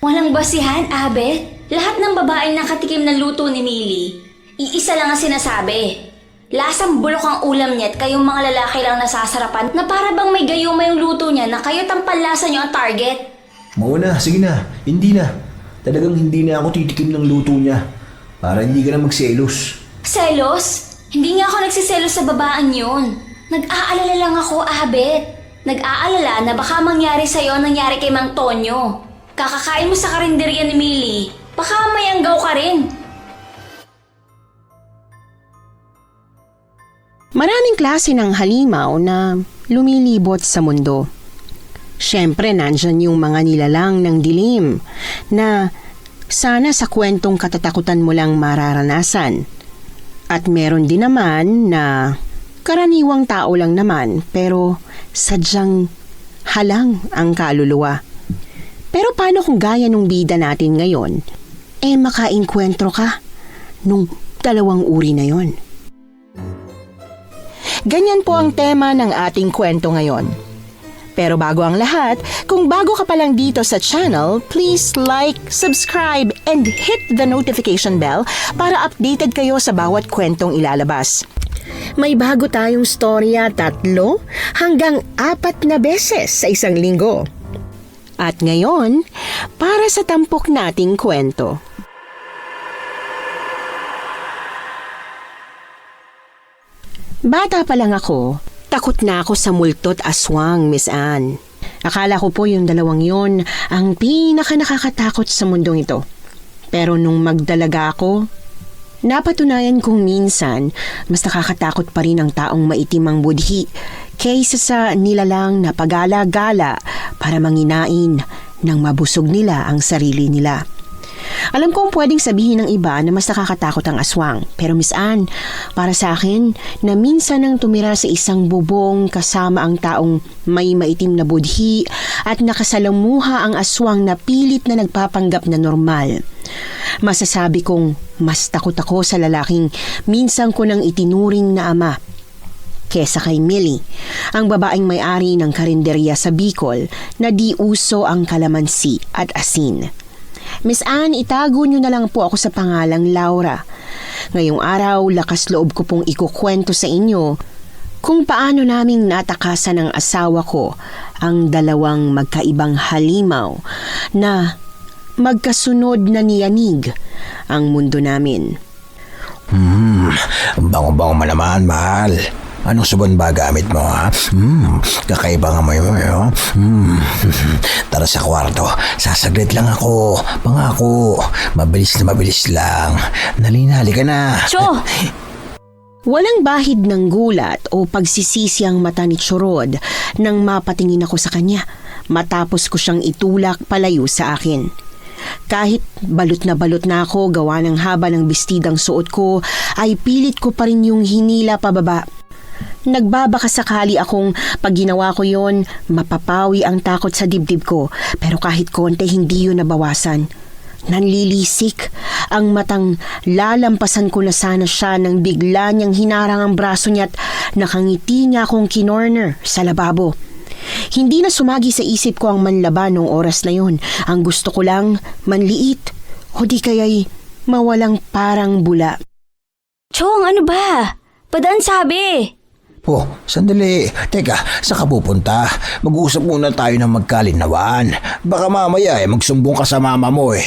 Walang basihan, Abe. Lahat ng babaeng nakatikim ng luto ni Millie, iisa lang ang sinasabi. Lasang bulok ang ulam niya at kayong mga lalaki lang nasasarapan na para bang may gayuma yung luto niya na kayo tampalasa niyo ang target. Mauna, sige na. Hindi na. Talagang hindi na ako titikim ng luto niya. Para hindi ka na magselos. Selos? Hindi nga ako nagsiselos sa babaan yun. Nag-aalala lang ako, Abet. Nag-aalala na baka mangyari sa'yo ang nangyari kay Mang Tonyo. Kakakain mo sa karinderya ni Millie. Baka may anggaw ka rin. Maraming klase ng halimaw na lumilibot sa mundo. Siyempre, nandyan yung mga nilalang ng dilim na sana sa kwentong katatakutan mo lang mararanasan. At meron din naman na karaniwang tao lang naman pero sadyang halang ang kaluluwa. Pero paano kung gaya nung bida natin ngayon, makainkwentro ka nung dalawang uri na yon? Ganyan po ang tema ng ating kwento ngayon. Pero bago ang lahat, kung bago ka pa lang dito sa channel, please like, subscribe, and hit the notification bell para updated kayo sa bawat kwentong ilalabas. May bago tayong storya 3 hanggang 4 na beses sa isang linggo. At ngayon, para sa tampok nating kwento. Bata pa lang ako, takot na ako sa multot aswang, Miss Anne. Akala ko po yung dalawang yon ang nakakatakot sa mundong ito. Pero nung magdalaga ako, napatunayan kong minsan mas nakakatakot pa rin ang taong maitim ang budhi kaysa sa nilalang na pagala-gala para manginain nang mabusog nila ang sarili nila. Alam kong pwedeng sabihin ng iba na mas nakakatakot ang aswang. Pero Miss Anne, para sa akin, na minsan nang tumira sa isang bubong kasama ang taong may maitim na budhi at nakasalamuha ang aswang na pilit na nagpapanggap na normal. Masasabi kong mas takot ako sa lalaking minsan ko nang itinuring na ama kesa kay Millie, ang babaeng may-ari ng karinderya sa Bicol na di uso ang kalamansi at asin. Miss Anne, itago niyo na lang po ako sa pangalang Laura. Ngayong araw, lakas loob ko pong ikukwento sa inyo kung paano naming natakasan ng asawa ko ang dalawang magkaibang halimaw na magkasunod na niyanig ang mundo namin. Bango-bango mo naman, mahal. Anong sabon ba gamit mo, ha? Kakaiba nga mo yun. Tara sa kwarto. Sasaglit lang ako. Pangako. Mabilis lang. Nali ka na. Cho! Walang bahid ng gulat o pagsisisi ang mata ni Chorod nang mapatingin ako sa kanya matapos ko siyang itulak palayo sa akin. Kahit balot na ako gawa ng haba ng bestidang suot ko, ay pilit ko pa rin yung hinila pababa. Nagbabaka sakali akong pag ginawa ko yon, mapapawi ang takot sa dibdib ko, pero kahit konti hindi yun nabawasan. Nanlilisik ang matang lalampasan ko na sana siya nang bigla niyang hinarang ang braso niya at nakangiti niya akong kinorner sa lababo. Hindi na sumagi sa isip ko ang manlaban noong oras na yon. Ang gusto ko lang manliit o di kaya'y mawalang parang bula. Chong, ano ba? Padaan sabi. Oh, sandali. Teka, saan ka pupunta? Mag-uusap muna tayo ng magkalinawaan. Baka mamaya magsumbong ka sa mama mo eh.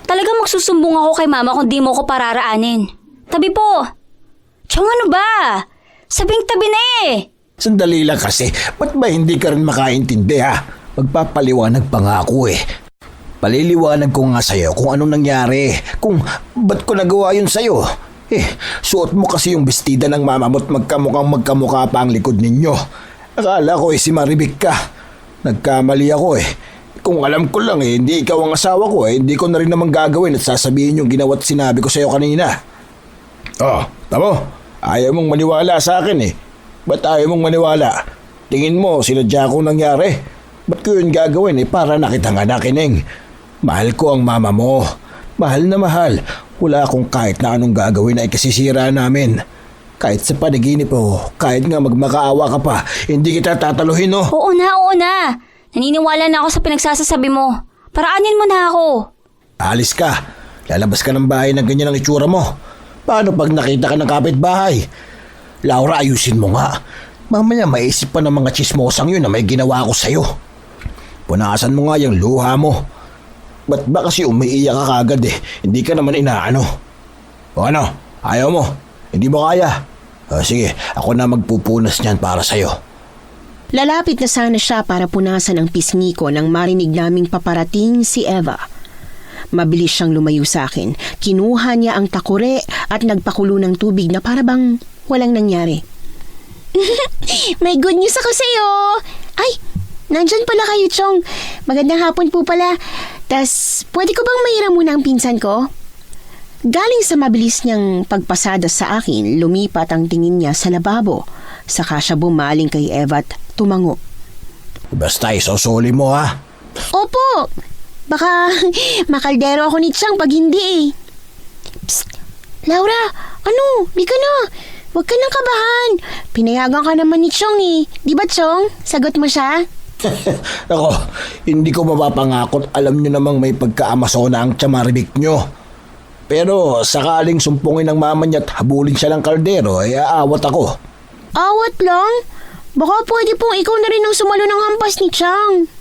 Talagang magsusumbong ako kay mama kung di mo ko pararaanin. Tabi po. Chong, ano ba? Sabing tabi na eh. Sandali lang kasi. Ba't ba hindi ka rin makaintindi, ha? Magpapaliwanag pa nga ako eh. Paliliwanag ko nga sa'yo kung anong nangyari. Kung ba't ko nagawa yun sa'yo. Suot mo kasi yung bestida ng mama mo at magkamukha pa ang likod ninyo. Akala ko si Maribik ka. Nagkamali ako eh. Kung alam ko lang hindi ikaw ang asawa ko hindi ko na rin naman gagawin at sasabihin yung ginawa't sinabi ko sa'yo kanina. Oh, tamo. Ayaw mong maniwala sa akin eh. Ba't ayaw mong maniwala? Tingin mo, sinadya kong nangyari. Ba't ko yun gagawin para nakita nga nakining? Mahal ko ang mama mo. Mahal na mahal. Wala akong kahit na anong gagawin na ikasisira namin. Kahit sa panaginip kahit nga magmakaawa ka pa, hindi kita tataluhin Oo na. Naniniwala na ako sa pinagsasasabi mo. Paraanin mo na ako. Alis ka. Lalabas ka ng bahay na ganyan ang itsura mo. Paano pag nakita ka ng kapitbahay? Laura, ayusin mo nga. Mamaya maisip pa ng mga chismosang yun na may ginawa ko sa'yo. Punasan mo nga yung luha mo. Ba't ba kasi umiiyak ka kagad eh? Hindi ka naman inaano. O ano? Ayaw mo? Hindi mo kaya? Sige, ako na magpupunas niyan para sa'yo. Lalapit na sana siya para punasan ang pisngi ko nang marinig naming paparating si Eva. Mabilis siyang lumayo sa akin. Kinuha niya ang takure at nagpakulo ng tubig na para bang walang nangyari. May good news ako sa'yo. Ay, nandyan pala kayo, Chong. Magandang hapon po pala. Tas, pwede ko bang mahiram muna ang pinsan ko? Galing sa mabilis niyang pagpasada sa akin, lumipat ang tingin niya sa lababo. Saka siya bumaling kay Eva at tumango. Basta isosoli mo ha. Opo! Baka makaldero ako ni Chang pag hindi eh. Psst! Laura! Ano? Di ka na! Huwag ka nang kabahan. Pinayagan ka naman ni Chong eh. Di ba, Chong? Sagot mo siya? Ako, hindi ko mapapangakot. Alam nyo namang may pagkaamasona ang tsamaribik nyo. Pero sakaling sumpungin ng mama niya at habulin siya ng kaldero, ay aawat ako. Awat lang? Baka pwede pong ikaw na rin ang sumalo ng hampas ni Chang.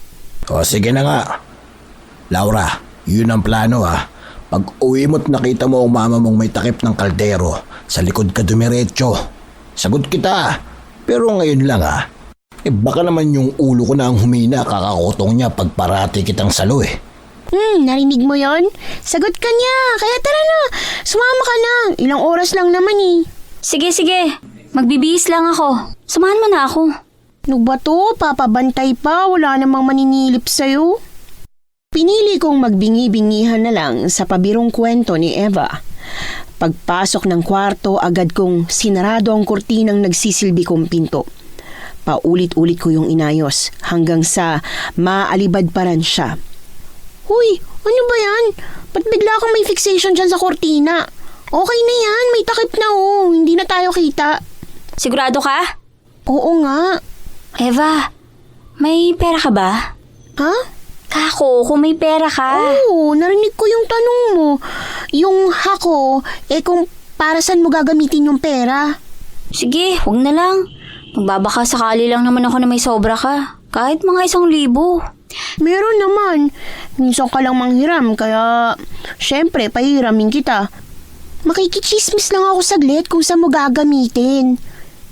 O sige na nga. Laura, yun ang plano ha. Pag uwi mo't nakita mo ang mama mong may takip ng kaldero, sa likod ka dumiretso. Sagot kita. Pero ngayon lang ha. Baka naman yung ulo ko na ang humina, kakakotong niya pag parati kitang salo eh. Narinig mo yon? Sagot ka niya. Kaya tara na. Sumama ka na. Ilang oras lang naman eh. Sige. Magbibihis lang ako. Samahan mo na ako. Ano ba to? Papabantay pa. Wala namang maninilip sa'yo. Pinili kong magbingi-bingihan na lang sa pabirong kwento ni Eva. Pagpasok ng kwarto, agad kong sinarado ang kurtinang nagsisilbi kong pinto. Paulit-ulit ko yung inayos hanggang sa maalibad pa rin siya. Huy, ano ba yan? Ba't bigla kang may fixation dyan sa kurtina? Okay na yan, may takip na oh. Hindi na tayo kita. Sigurado ka? Oo nga. Eva, may pera ka ba? Ha? Kako, kung may pera ka. Oo, narinig ko yung tanong mo. Yung hako, kung para saan mo gagamitin yung pera? Sige, wag na lang. Magbabaka sakali lang naman ako na may sobra ka. Kahit mga 1,000. Meron naman. Minsan ka lang manghiram, kaya syempre, pahiramin kita. Makikichismis lang ako saglit kung saan mo gagamitin.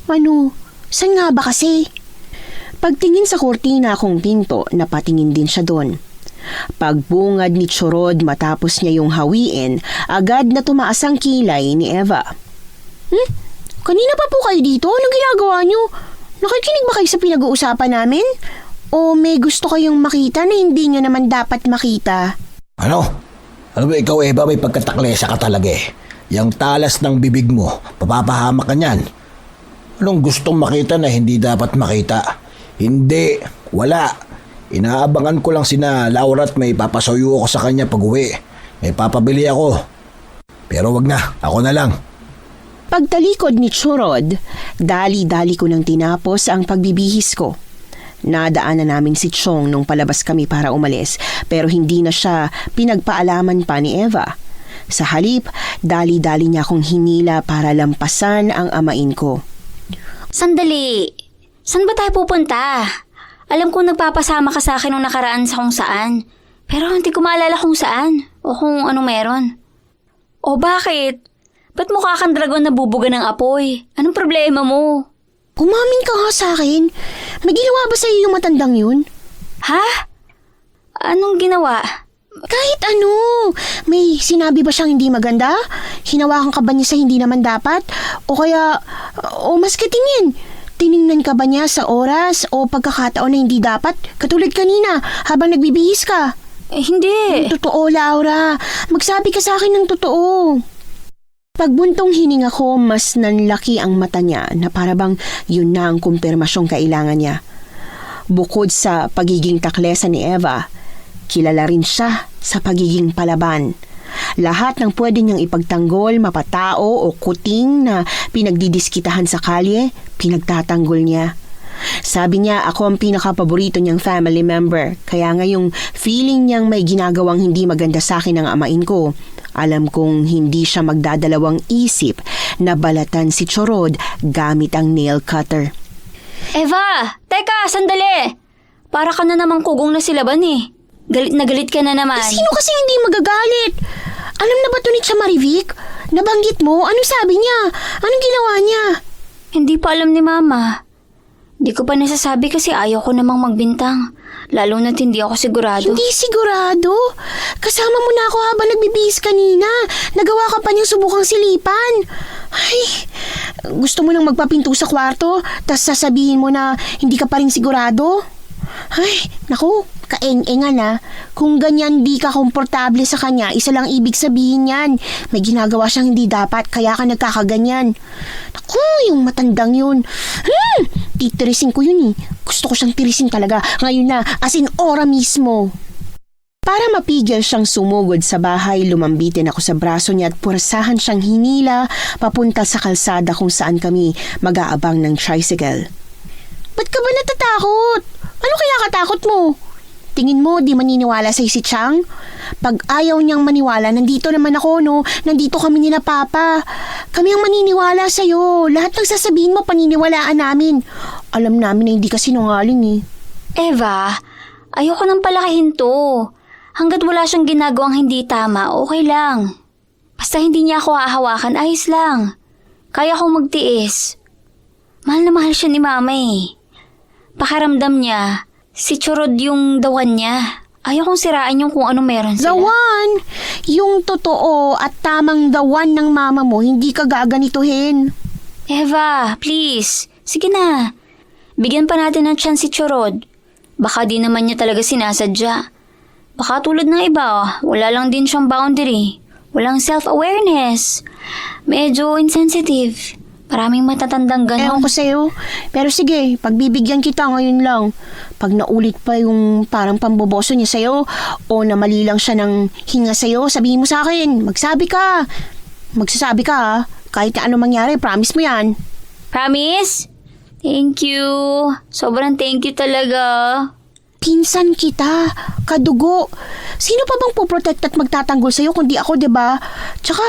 Ano, saan nga ba kasi? Pagtingin sa kurtina akong pinto, napatingin din siya doon. Pagbungad ni Chorod matapos niya yung hawiin, agad na tumaas ang kilay ni Eva. Kanina pa po kayo dito? Anong ginagawa niyo? Nakikinig ba kayo sa pinag-uusapan namin? O may gusto kayong makita na hindi niyo naman dapat makita? Ano? Ano ba ikaw Eva, may pagkataklesa ka talaga eh. Yang talas ng bibig mo, papapahamak ka niyan. Anong gustong makita na hindi dapat makita? Hindi, wala. Inaabangan ko lang sina Laura at may papasuyo ako sa kanya pag uwi. May papabili ako. Pero wag na, ako na lang. Pagtalikod ni Chorod, dali-dali ko nang tinapos ang pagbibihis ko. Nadaanan namin si Chong nung palabas kami para umalis, pero hindi na siya pinagpaalaman pa ni Eva. Sa halip, dali-dali niya akong hinila para lampasan ang amain ko. Sandali. Saan ba tayo pupunta? Alam ko nagpapasama ka sa akin nung nakaraan sa kung saan. Pero hindi ko maalala kung saan o kung anong meron. O bakit? Ba't mukha kang dragon na bubuga ng apoy? Anong problema mo? Umamin ka nga sa akin. May ginawa ba sa'yo yung matandang yun? Ha? Anong ginawa? Kahit ano. May sinabi ba siyang hindi maganda? Hinawakan ka ba niya sa hindi naman dapat? O kaya, maski tingin. Tiningnan ka ba niya sa oras o pagkakataon na hindi dapat? Katulad kanina, habang nagbibihis ka. Hindi. Totoo, Laura. Magsabi ka sa akin ng totoo. Pagbuntong hininga ko, mas nanlaki ang mata niya na parabang yun na ang kumpirmasyong kailangan niya. Bukod sa pagiging taklesa ni Eva, kilala rin siya sa pagiging palaban. Lahat ng pwede niyang ipagtanggol, mapatao o kuting na pinagdidiskitahan sa kalye, pinagtatanggol niya. Sabi niya ako ang pinaka-paborito niyang family member. Kaya ngayong feeling niyang may ginagawang hindi maganda sa akin ng amain ko, alam kong hindi siya magdadalawang isip na balatan si Chorod gamit ang nail cutter. Eva! Teka, sandali! Para ka na namang kugong na si Laban eh. Galit na galit ka na naman. Sino kasi hindi magagalit? Alam na ba ito ni Marivic? Nabanggit mo? Ano sabi niya? Anong ginawa niya? Hindi pa alam ni Mama. Di ko pa nasasabi kasi ayaw ko namang magbintang. Lalo na't hindi ako sigurado. Hindi sigurado? Kasama mo na ako habang nagbibihis kanina. Nagawa ka pa niyang subukang silipan. Ay, gusto mo nang magpapinto sa kwarto, tas sasabihin mo na hindi ka pa rin sigurado? Ay, naku, kaeng-engan na. Kung ganyan di ka komportable sa kanya, isa lang ibig sabihin yan. May ginagawa siyang hindi dapat, kaya ka nagkakaganyan. Naku, yung matandang yun. Titirisin ko yun eh. Gusto ko siyang tirisin talaga. Ngayon na, as in ora mismo. Para mapigil siyang sumugod sa bahay, lumambitin ako sa braso niya at purasahan siyang hinila papunta sa kalsada kung saan kami mag-aabang ng tricycle. Ba't ka ba natatakot? Ano kaya katakot mo? Tingin mo, di maniniwala sa'yo si Chang? Pag ayaw niyang maniwala, nandito naman ako, no? Nandito kami ni na Papa. Kami ang maniniwala sa'yo. Lahat ng sasabihin mo, paniniwalaan namin. Alam namin na hindi ka sinungaling eh. Eva, ayoko nang palakihin to. Hanggat wala siyang ginagawang hindi tama, okay lang. Basta hindi niya ako hahawakan, ayos lang. Kaya kong magtiis. Mahal na mahal siya ni Mama eh. Pakiramdam niya, si Chorod yung dawan niya. Ayaw kong sirain yung kung ano meron sila. Dawan! Yung totoo at tamang dawan ng mama mo, hindi ka gaganituhin. Eva, please. Sige na. Bigyan pa natin ng chance si Chorod. Baka di naman niya talaga sinasadya. Baka tulad ng iba, wala lang din siyang boundary. Walang self-awareness. Medyo insensitive. Maraming matatandang ganon. Ewan ko sa'yo. Pero sige, pagbibigyan kita ngayon lang. Pag naulit pa yung parang pamboboso niya sa'yo o na mali lang siya ng hinga sa'yo, sabihin mo sa akin. Magsabi ka. Magsasabi ka ha. Kahit na ano mangyari, promise mo yan. Promise? Thank you. Sobrang thank you talaga. Pinsan kita. Kadugo. Sino pa bang poprotect at magtatanggol sa'yo kundi ako, diba? Tsaka,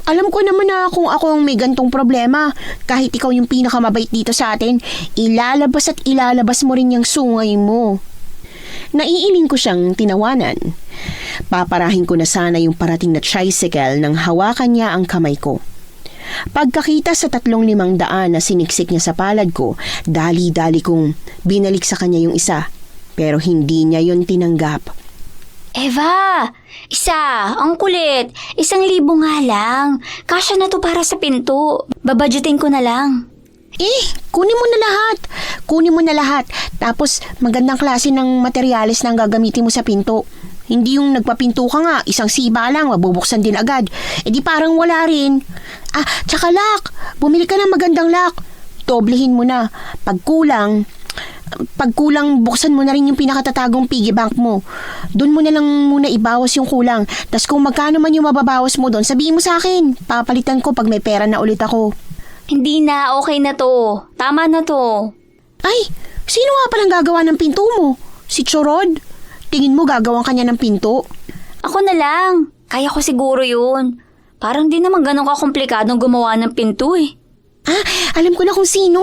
alam ko naman na kung ako ang may gantong problema, kahit ikaw yung pinakamabait dito sa atin, ilalabas at ilalabas mo rin yung sungay mo. Naiiling ko siyang tinawanan. Paparahin ko na sana yung parating na tricycle nang hawakan niya ang kamay ko. Pagkakita sa 3,500 na siniksik niya sa palad ko, dali-dali kong binalik sa kanya yung isa, pero hindi niya yon tinanggap. Eva, isa, ang kulit. 1,000 nga lang. Kasya na to para sa pinto. Babadgetin ko na lang. Kunin mo na lahat. Kunin mo na lahat. Tapos magandang klase ng materyales na ang gagamitin mo sa pinto. Hindi yung nagpapinto ka nga, isang siba lang, mabubuksan din agad. Di parang wala rin. Tsaka lock. Bumili ka ng magandang lock. Doblehin mo na. Pag kulang, buksan mo na rin yung pinakatatagong piggy bank mo. Doon mo na lang muna ibawas yung kulang. Tas kung magkano man yung mababawas mo doon, sabihin mo sa akin. Papalitan ko pag may pera na ulit ako. Hindi na, okay na to. Tama na to. Ay, sino nga palang gagawa ng pinto mo? Si Chorod? Tingin mo gagawan kanya ng pinto? Ako na lang. Kaya ko siguro yun. Parang di naman ganun kakomplikadong gumawa ng pinto eh. Alam ko na kung sino.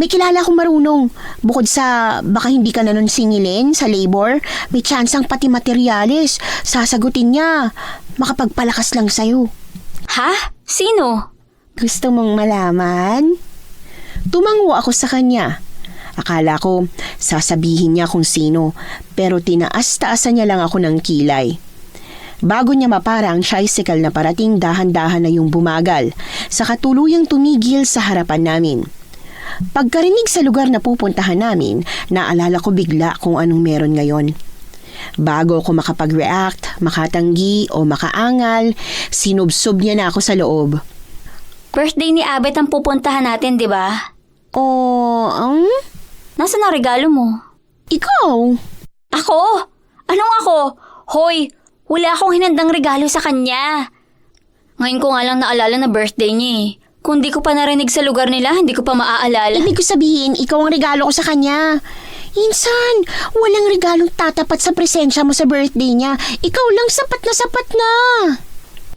May kilala akong marunong. Bukod sa baka hindi ka na nun singilin sa labor, may tsansang pati materyales. Sasagutin niya. Makapagpalakas lang sa'yo. Ha? Sino? Gusto mong malaman? Tumango ako sa kanya. Akala ko sasabihin niya kung sino, pero tinaas-taasan niya lang ako ng kilay. Bago niya mapara ang tricycle na parating, dahan-dahan na yung bumagal, sa katuluyang tumigil sa harapan namin. Pagkarinig sa lugar na pupuntahan namin, naalala ko bigla kung anong meron ngayon. Bago ako makapag-react, makatanggi o makaangal, sinubsob niya na ako sa loob. Birthday ni Abet ang pupuntahan natin, di ba? Nasaan ang regalo mo? Ikaw? Ako? Anong ako? Hoy, wala akong hinandang regalo sa kanya. Ngayon ko nga lang naalala na birthday niya eh. Kung di ko pa narinig sa lugar nila, hindi ko pa maaalala. Ibig ko sabihin, ikaw ang regalo ko sa kanya. Insan, walang regalong tatapat sa presensya mo sa birthday niya. Ikaw lang sapat na sapat na.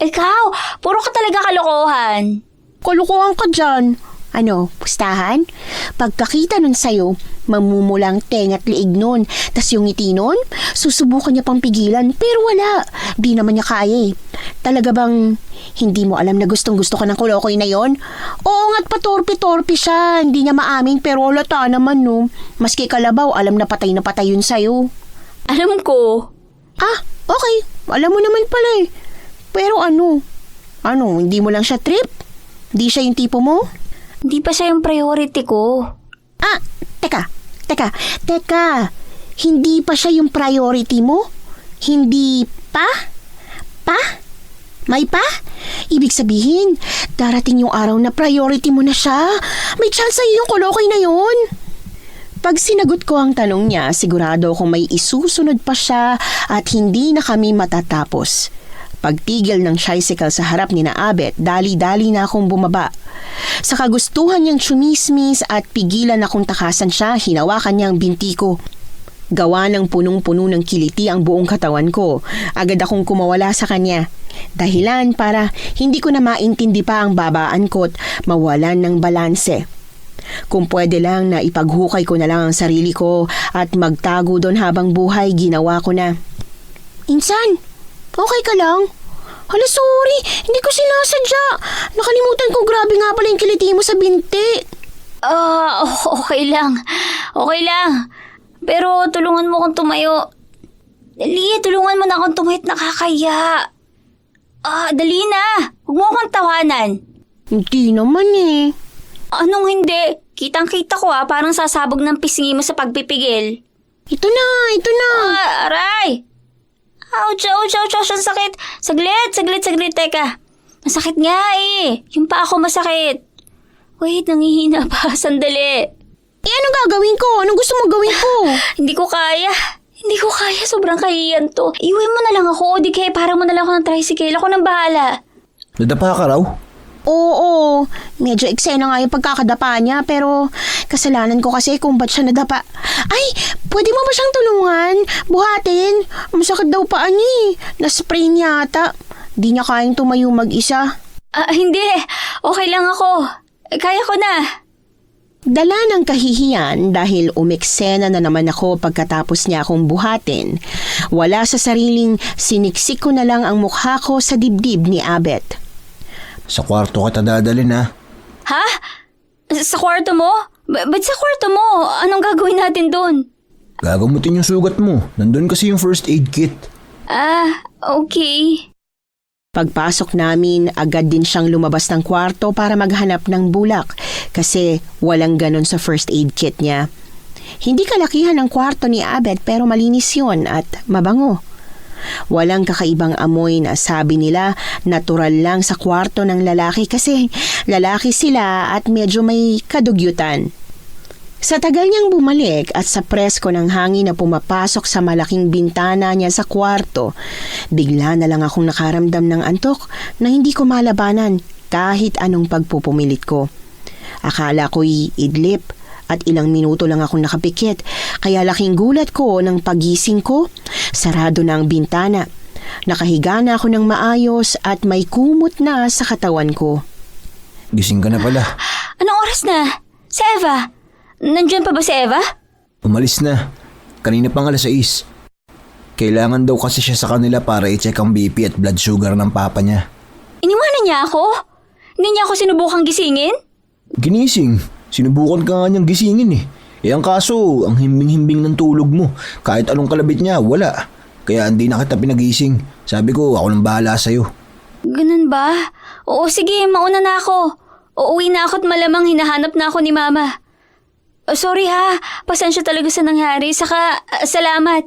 Ikaw, puro ka talaga kalokohan. Kulukuhan ka dyan. Ano, pustahan? Pagkakita nun sa'yo, mamumulang tenga't liig nun. Tas yung ngiti nun, susubukan niya pang pigilan. Pero wala, di naman niya kaya eh. Talaga bang hindi mo alam na gustong gusto ka ng kulokoy na yon? Oo nga't patorpi-torpi siya. Hindi niya maamin pero halata naman no. Maski kalabaw, alam na patay yun sa'yo. Alam ko. Ah, okay. Alam mo naman pala eh. Pero ano? Ano, hindi mo lang siya trip? Di siya yung tipo mo? Hindi pa siya yung priority ko. Ah, teka. Hindi pa siya yung priority mo? Hindi pa? Pa? May pa? Ibig sabihin, darating yung araw na priority mo na siya. May chance sa'yo yung kulokoy na yun. Pag sinagot ko ang tanong niya, sigurado kung may isusunod pa siya at hindi na kami matatapos. Pagtigil ng tricycle sa harap ni na Abet, dali-dali na akong bumaba. Sa kagustuhan niyang tsumismis at pigilan akong takasan siya, hinawakan niya ang binti ko. Gawa ng punong-puno ng kiliti ang buong katawan ko. Agad akong kumawala sa kanya. Dahilan para hindi ko na maintindi pa ang babaan ko't mawalan ng balanse. Kung pwede lang na ipaghukay ko na lang ang sarili ko at magtago doon habang buhay, ginawa ko na. Insan, okay ka lang? Hala, sorry. Hindi ko sinasadya. Nakalimutan ko, grabe nga pala yung kiliti mo sa binti. Okay lang. Okay lang. Pero tulungan mo akong tumayo. Dali, tulungan mo na akong tumahit, nakakaya. Dali na. Huwag mo akong tawanan. Hindi naman eh. Anong hindi? Kitang-kita ko parang sasabog ng pisngi mo sa pagpipigil. Ito na. Aray! Ouch, ang sakit. Saglit, teka. Masakit nga eh. Yung pa ako masakit. Wait, nangihina pa. Sandali. Anong gagawin ko? Anong gusto mo gawin ko? Hindi ko kaya. Sobrang kahiyan to. Iuwi mo na lang ako. O di kaya parang mo na lang ako ng tricycle. Ako nang bahala. Nadapa ka raw? Oo, medyo eksena nga yung pagkakadapa niya pero kasalanan ko kasi kung ba't siya nadapa. Ay, pwede mo ba siyang tulungan? Buhatin? Masakit daw paa niya eh. Na-spray niya ata. Di niya kayang tumayo mag-isa. Hindi. Okay lang ako. Kaya ko na. Dala ng kahihiyan dahil umeksena na naman ako pagkatapos niya akong buhatin. Wala sa sariling siniksik ko na lang ang mukha ko sa dibdib ni Abet. Sa kwarto kita dadalhin ha. Ha? Sa kwarto mo? Ba't sa kwarto mo? Anong gagawin natin doon? Gagamutin yung sugat mo. Nandun kasi yung first aid kit. Okay. Pagpasok namin, agad din siyang lumabas ng kwarto para maghanap ng bulak kasi walang ganon sa first aid kit niya. Hindi kalakihan ang kwarto ni Abet pero malinis yun at mabango. Walang kakaibang amoy na sabi nila natural lang sa kwarto ng lalaki kasi lalaki sila at medyo may kadugyutan. Sa tagal niyang bumalik at sa presko ng hangin na pumapasok sa malaking bintana niya sa kwarto, bigla na lang akong nakaramdam ng antok na hindi ko malabanan kahit anong pagpupumilit ko. Akala ko'y idlip at ilang minuto lang akong nakapikit kaya laking gulat ko ng pagising ko, sarado na ang bintana. Nakahiga na ako ng maayos at may kumot na sa katawan ko. Gising ka na pala. Anong oras na? Si Eva? Nandiyan pa ba si Eva? Umalis na. Kanina pang 6:00. Kailangan daw kasi siya sa kanila para i-check ang BP at blood sugar ng papa niya. Iniwanan niya ako? Hindi niya ako sinubukang gisingin? Ginising. Sinubukan ka nga niyang gisingin eh. Ang kaso, ang himbing-himbing ng tulog mo. Kahit anong kalabit niya, wala. Kaya hindi na kita pinagising. Sabi ko, ako nang bahala sa'yo. Ganun ba? Oo, sige, mauna na ako. Uuwi na ako at malamang hinahanap na ako ni Mama. Sorry ha, pasensya talaga sa nangyari. Saka, salamat.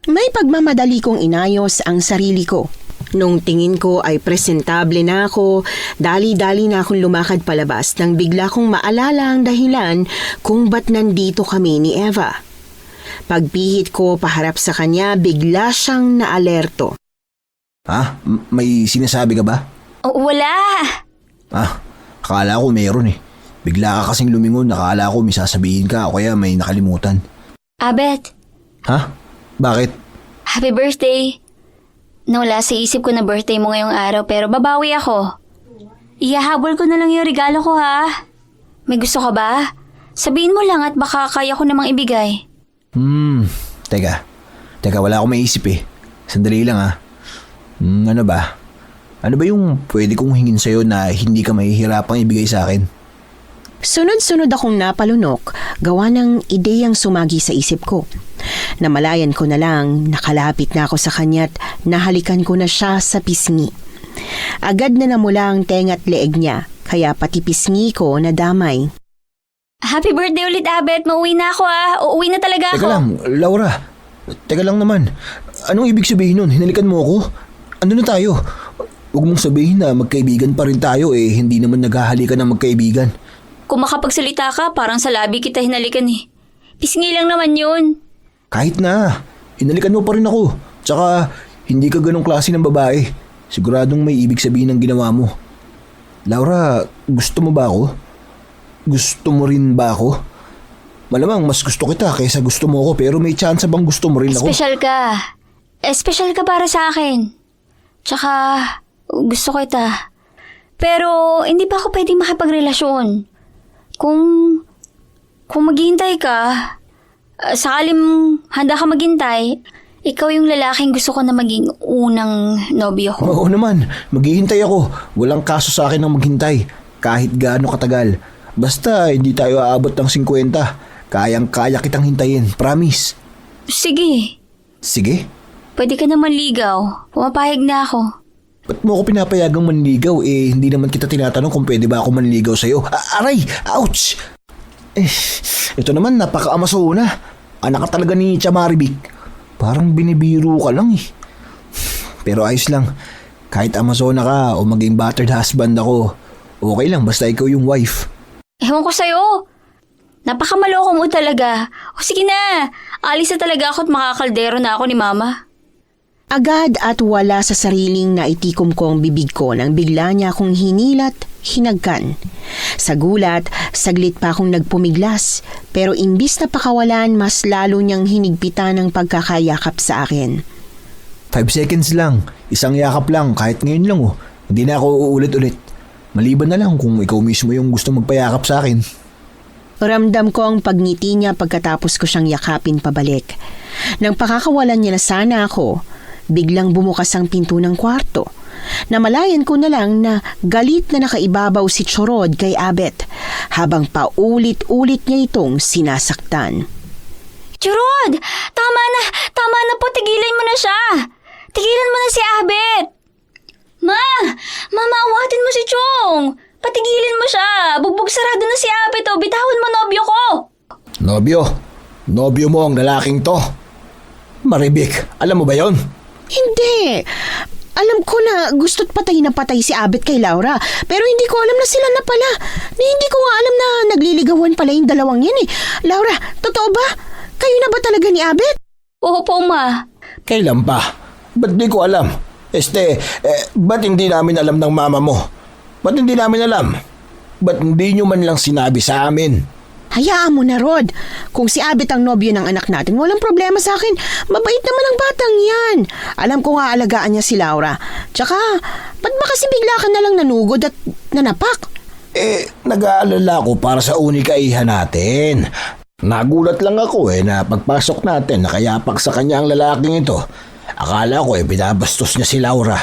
May pagmamadali kong inayos ang sarili ko. Nung tingin ko ay presentable na ako, dali-dali na akong lumakad palabas nang bigla kong maalala ang dahilan kung ba't nandito kami ni Eva. Pagpihit ko paharap sa kanya, bigla siyang naalerto. Ha? May sinasabi ka ba? Wala. Akala ko meron eh. Bigla ka kasing lumingon, akala ko may sasabihin ka o kaya may nakalimutan. Abet, Ha? Bakit? happy birthday. Nawala sa isip ko na birthday mo ngayong araw pero babawi ako. Ihahabol ko na lang yung regalo ko ha. May gusto ka ba? Sabihin mo lang at baka kaya ko namang ibigay. Teka. Teka, wala akong maisip eh. Sandali lang ha. Ano ba? Ano ba yung pwede kong hingin sa'yo na hindi ka mahihirapang ibigay sa akin? Sunod-sunod akong napalunok, gawa ng ideyang sumagi sa isip ko. Namalayan ko na lang, nakalapit na ako sa kanya't nahalikan ko na siya sa pisngi. Agad na namula ang tenga at leeg niya, kaya pati pisngi ko nadamay. Happy birthday ulit, Abet. Mauwi na ako ha. Uuwi na talaga ako. Teka lang, Laura. Teka lang naman. Anong ibig sabihin nun? Hinalikan mo ako? Ano na tayo? Huwag mong sabihin na magkaibigan pa rin tayo eh. Hindi naman naghahalikan ng magkaibigan. Kung makapagsalita ka, parang sa labi kita hinalikan eh. Pisngi lang naman yun. Kahit na. Hinalikan mo pa rin ako. Tsaka, hindi ka ganong klase ng babae. Siguradong may ibig sabihin ng ginawa mo. Laura, gusto mo ba ako? Gusto mo rin ba ako? Malamang mas gusto kita kaysa gusto mo ako pero may chance bang gusto mo rin ako? Special ka. Special ka para sa akin. Tsaka, gusto ko kita. Pero, hindi pa ako pwedeng makipagrelasyon. Kung maghihintay ka, sakaling handa ka maghintay, ikaw yung lalaking gusto ko na maging unang nobyo ko. Oo naman, maghihintay ako. Walang kaso sa akin ng maghintay. Kahit gaano katagal. Basta hindi tayo aabot ng 50. Kayang-kaya kitang hintayin, promise. Sige, Sige? pwede ka naman ligaw. Pumapayag na ako. Ba't mo ako pinapayagang manligaw eh hindi naman kita tinatanong kung pwede ba ako manligaw sa'yo? Aray! Ouch! Ito naman napaka-amaso na. Anak ka talaga ni Chamaribik. Parang binibiro ka lang eh. Pero ayos lang. Kahit Amazona ka o maging battered husband ako, okay lang basta ikaw yung wife. Ewan ko sa'yo. Napakamaloko mo talaga. O sige na, alis na talaga ako at makakaldero na ako ni Mama. Agad at wala sa sariling naitikom ko ang bibig ko nang bigla niya akong hinilat, hinagkan. Sa gulat, saglit pa akong nagpumiglas, pero imbis na pakawalan, mas lalo niyang hinigpitan ng pagkakayakap sa akin. 5 seconds lang, isang yakap lang kahit ngayon lang oh. Hindi na ako uulit-ulit. Maliban na lang kung ikaw mismo yung gusto magpayakap sa akin. Ramdam ko ang pagngiti niya pagkatapos ko siyang yakapin pabalik. Nang pakakawalan niya na sana ako, biglang bumukas ang pinto ng kwarto. Namalayan ko na lang na galit na nakaibabaw si Chorod kay Abet habang paulit-ulit niya itong sinasaktan. Churod! Tama na po, tigilan mo na siya. Tigilan mo na si Abet. Mama, awatin mo si Chong. Patigilin mo siya. Bugbog sarado na si Abet o, bitawan mo nobyo ko. Nobyo? Nobyo mo ang lalaking to? Maribik, alam mo ba yon? Hindi. Alam ko na gusto't patay na patay si Abet kay Laura, pero hindi ko alam na sila na pala. Hindi ko nga alam na nagliligawan pala yung dalawang yan eh. Laura, totoo ba? Kayo na ba talaga ni Abet? Oo po, Ma. Kailan pa? Ba't di ko alam? Ba't hindi namin alam ng mama mo? Ba't hindi namin alam? Ba't hindi nyo man lang sinabi sa amin? Hayaan mo na, Rod. Kung si Abet ang nobyo ng anak natin, walang problema sa akin. Mabait naman ang batang yan. Alam ko nga alagaan niya si Laura. Tsaka, ba't ba kasi bigla ka na lang nanugod at nanapak? Nag-aalala ko para sa unikaihan natin. Nagulat lang ako na pagpasok natin nakayapak sa kanya ang lalaking ito. Akala ko binabastos niya si Laura.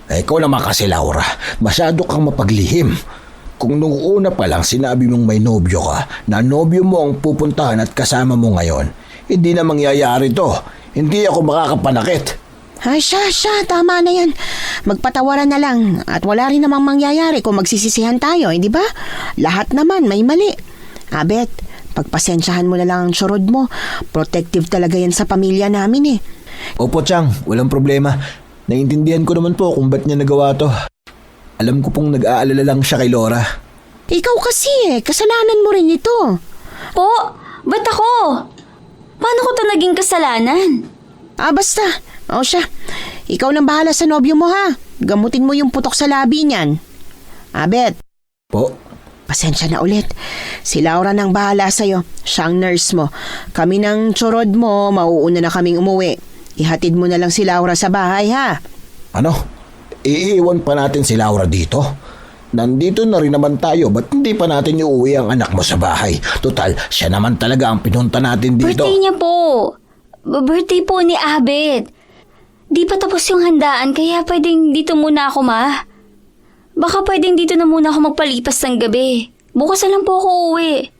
Ikaw naman kasi Laura, masyado kang mapaglihim. Kung nung una pa lang sinabi mong may nobyo ka, na nobyo mo ang pupuntahan at kasama mo ngayon, hindi na mangyayari to. Hindi ako makakapanakit. Ay, siya, tama na yan. Magpatawaran na lang at wala rin namang mangyayari kung magsisisihan tayo, hindi ba? Lahat naman may mali. Abet, pagpasensyahan mo na lang ang Chorod mo. Protective talaga yan sa pamilya namin eh. Opo, Chang, walang problema. Naiintindihan ko naman po kung ba't niya nagawa to. Alam ko pong nag-aalala lang siya kay Laura. Ikaw kasi kasalanan mo rin ito. Po, ba't ako? Paano ko to naging kasalanan? Basta. O siya, ikaw nang bahala sa nobyo mo ha. Gamutin mo yung putok sa labi niyan. Abet. Po? pasensya na ulit. Si Laura nang bahala sa'yo. Siya ang nurse mo. Kami ng tsorod mo, mauuna na kaming umuwi. Ihatid mo na lang si Laura sa bahay, ha? Ano? Iiwan pa natin si Laura dito? Nandito na rin naman tayo, ba't hindi pa natin iuwi ang anak mo sa bahay? Total, siya naman talaga ang pinunta natin dito. Birthday niya po. Birthday po ni Abet. Di pa tapos yung handaan, kaya pwedeng dito muna ako, ma. Baka pwedeng dito na muna ako magpalipas ng gabi. Bukas na lang po ako uwi.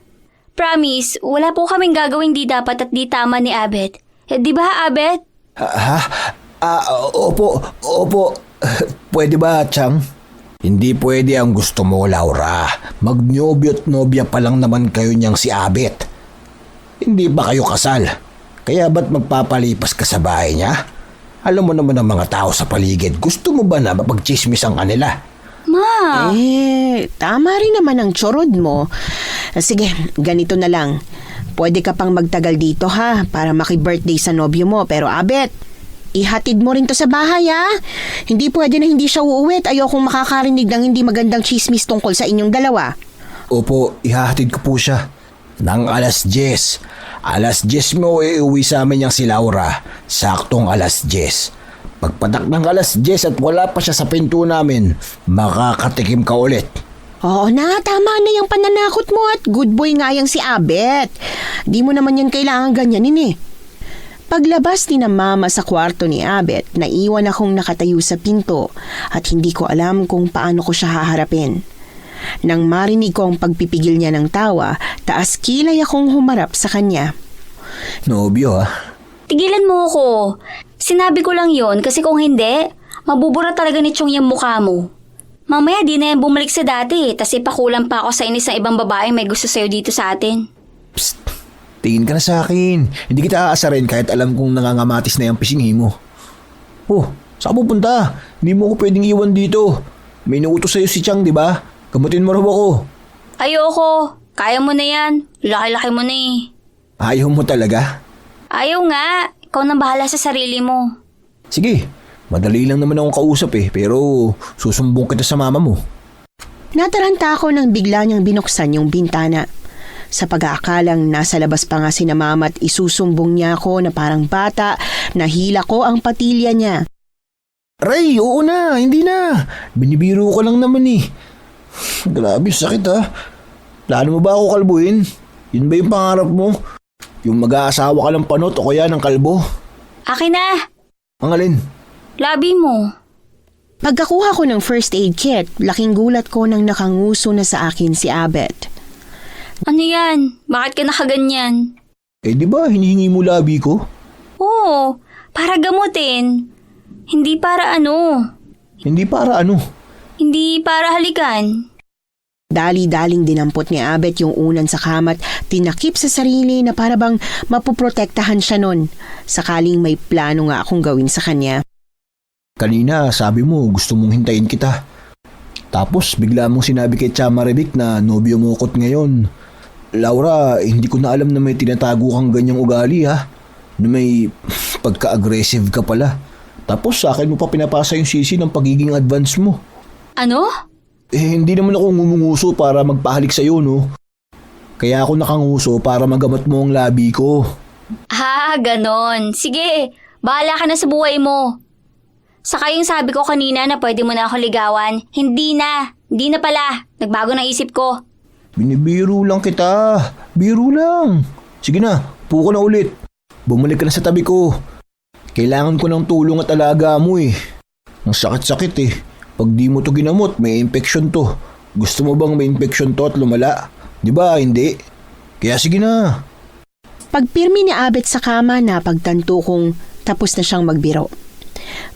Promise, wala po kaming gagawin di dapat at di tama ni Abet. Di ba, Abet? Opo. Pwede ba, Chang? Hindi pwede ang gusto mo, Laura. Magnobyo't nobya pa lang naman kayo niyang si Abet. Hindi ba kayo kasal? Kaya ba't magpapalipas ka sa bahay niya? Alam mo naman ang mga tao sa paligid. Gusto mo ba na mapagchismis ang kanila? Ma! Tama rin naman ang tsorod mo. Sige, ganito na lang. Pwede ka pang magtagal dito, ha? Para maki-birthday sa nobyo mo. Pero Abet, ihatid mo rin to sa bahay, ha? Hindi pwede na hindi siya uuwi at ayokong makakarinig ng hindi magandang chismis tungkol sa inyong dalawa. Opo, ihahatid ko po siya. Nang alas 10. Alas 10 mo iuwi sa amin niyang si Laura. Saktong alas 10. Pagpatak ng alas 10 at wala pa siya sa pinto namin, makakatikim ka ulit. Oo na, tama na yung pananakot mo at good boy nga yang si Abet. Di mo naman yan kailangan ganyanin eh. Paglabas ni na mama sa kwarto ni Abet, naiwan akong nakatayo sa pinto at hindi ko alam kung paano ko siya haharapin. Nang marinig ko ang pagpipigil niya ng tawa, taas kilay akong humarap sa kanya. Nobyo, ha? Tigilan mo ako. Sinabi ko lang yon kasi kung hindi, mabubura talaga ni Chong yung mukha mo. Mamaya di na yan bumalik sa dati, tas ipakulang pa ako sa inis ng ibang babae may gusto sa'yo dito sa atin. Psst! Tingin ka na sa akin. Hindi kita aasarin kahit alam kong nangangamatis na yung pisinghi mo. Oh, saan pupunta? Hindi mo ako pwedeng iwan dito. May nautos sa'yo si Chang, di ba? Gamutin mo raw ako. Ayoko. Kaya mo na yan. Laki-laki mo na eh. Ayaw mo talaga? Ayaw nga. Ikaw nang bahala sa sarili mo. Sige, madali lang naman akong kausap pero susumbong kita sa mama mo. Nataranta ako nang bigla niyang binuksan yung bintana. Sa pag-aakalang nasa labas pa nga si na mama at isusumbong niya ako na parang bata, nahila ko ang patilya niya. Ray, oo na, hindi na. Binibiro ko lang naman eh. Grabe, sakit ha. Plano mo ba ako kalbuhin? Yun ba yung pangarap mo? Yung mag-aasawa ka ng panot o kaya ng kalbo? Akin na. Ang alin? Labi mo. Pagkakuha ko ng first aid kit, laking gulat ko nang nakanguso na sa akin si Abet. Ano yan? Bakit ka nakaganyan? Di ba hinihingi mo labi ko? Oo, para gamutin. Hindi para ano. Hindi para ano? Hindi para halikan. Dali-daling dinampot ni Abet yung unan sa kamat, tinakip sa sarili na para bang mapuprotektahan siya nun. Sakaling may plano nga akong gawin sa kanya. Kanina sabi mo gusto mong hintayin kita. Tapos bigla mong sinabi kay Chama Rebik na nobyo mo kot ngayon. Laura, hindi ko na alam na may tinatago kang ganyang ugali ha. Na may pagka-aggressive ka pala. Tapos sa akin mo pa pinapasa yung sisi ng pagiging advance mo. Ano? Hindi naman ako ngumunguso para magpahalik sa'yo, no? Kaya ako nakanguso para magamat mo ang labi ko. Ganon. Sige, bahala ka na sa buhay mo. Saka yung sabi ko kanina na pwede mo na ako ligawan, hindi na. Hindi na pala. Nagbago ng isip ko. Binibiro lang kita. Biro lang. Sige na, puko na ulit. Bumalik ka na sa tabi ko. Kailangan ko ng tulong at alaga mo eh. Ang sakit-sakit eh. Pag di mo to ginamot, may infection to. Gusto mo bang may infection to at lumala? Di ba, hindi? Kaya sige na. Pagpirmi ni Abet sa kama, napagtanto kong tapos na siyang magbiro.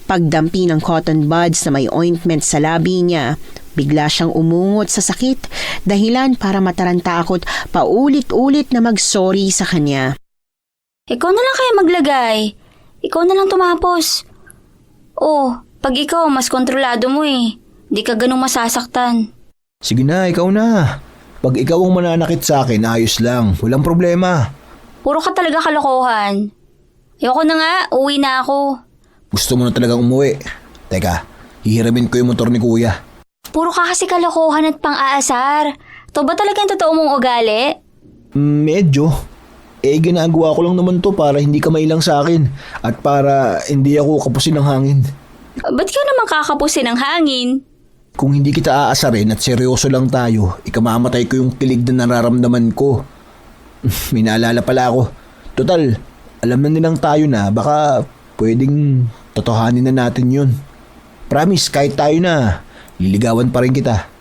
Pagdampi ng cotton buds na may ointment sa labi niya, bigla siyang umungot sa sakit, dahilan para mataranta ako't paulit-ulit na mag-sorry sa kanya. Ikaw na lang kaya maglagay. Ikaw na lang tumapos. Oh, pag ikaw, mas kontrolado mo eh. Di ka ganung masasaktan. Sige na, ikaw na. Pag ikaw ang mananakit sa akin, ayos lang. Walang problema. Puro ka talaga kalokohan. Ayoko na nga, uwi na ako. Gusto mo na talagang umuwi. Teka, hihiramin ko yung motor ni kuya. Puro ka kasi kalokohan at pang-aasar. To ba talagang totoo mong ugali? Medyo. Ginagawa ko lang naman to para hindi ka mailang sa akin at para hindi ako kapusin ng hangin. Ba't ka naman kakapusin ng hangin? Kung hindi kita aasarin at seryoso lang tayo, ikamamatay ko yung kilig na nararamdaman ko. May naalala pala ako. Total, alam na nilang tayo na, baka pwedeng totohanin na natin yun. Promise, kahit tayo na, liligawan pa rin kita.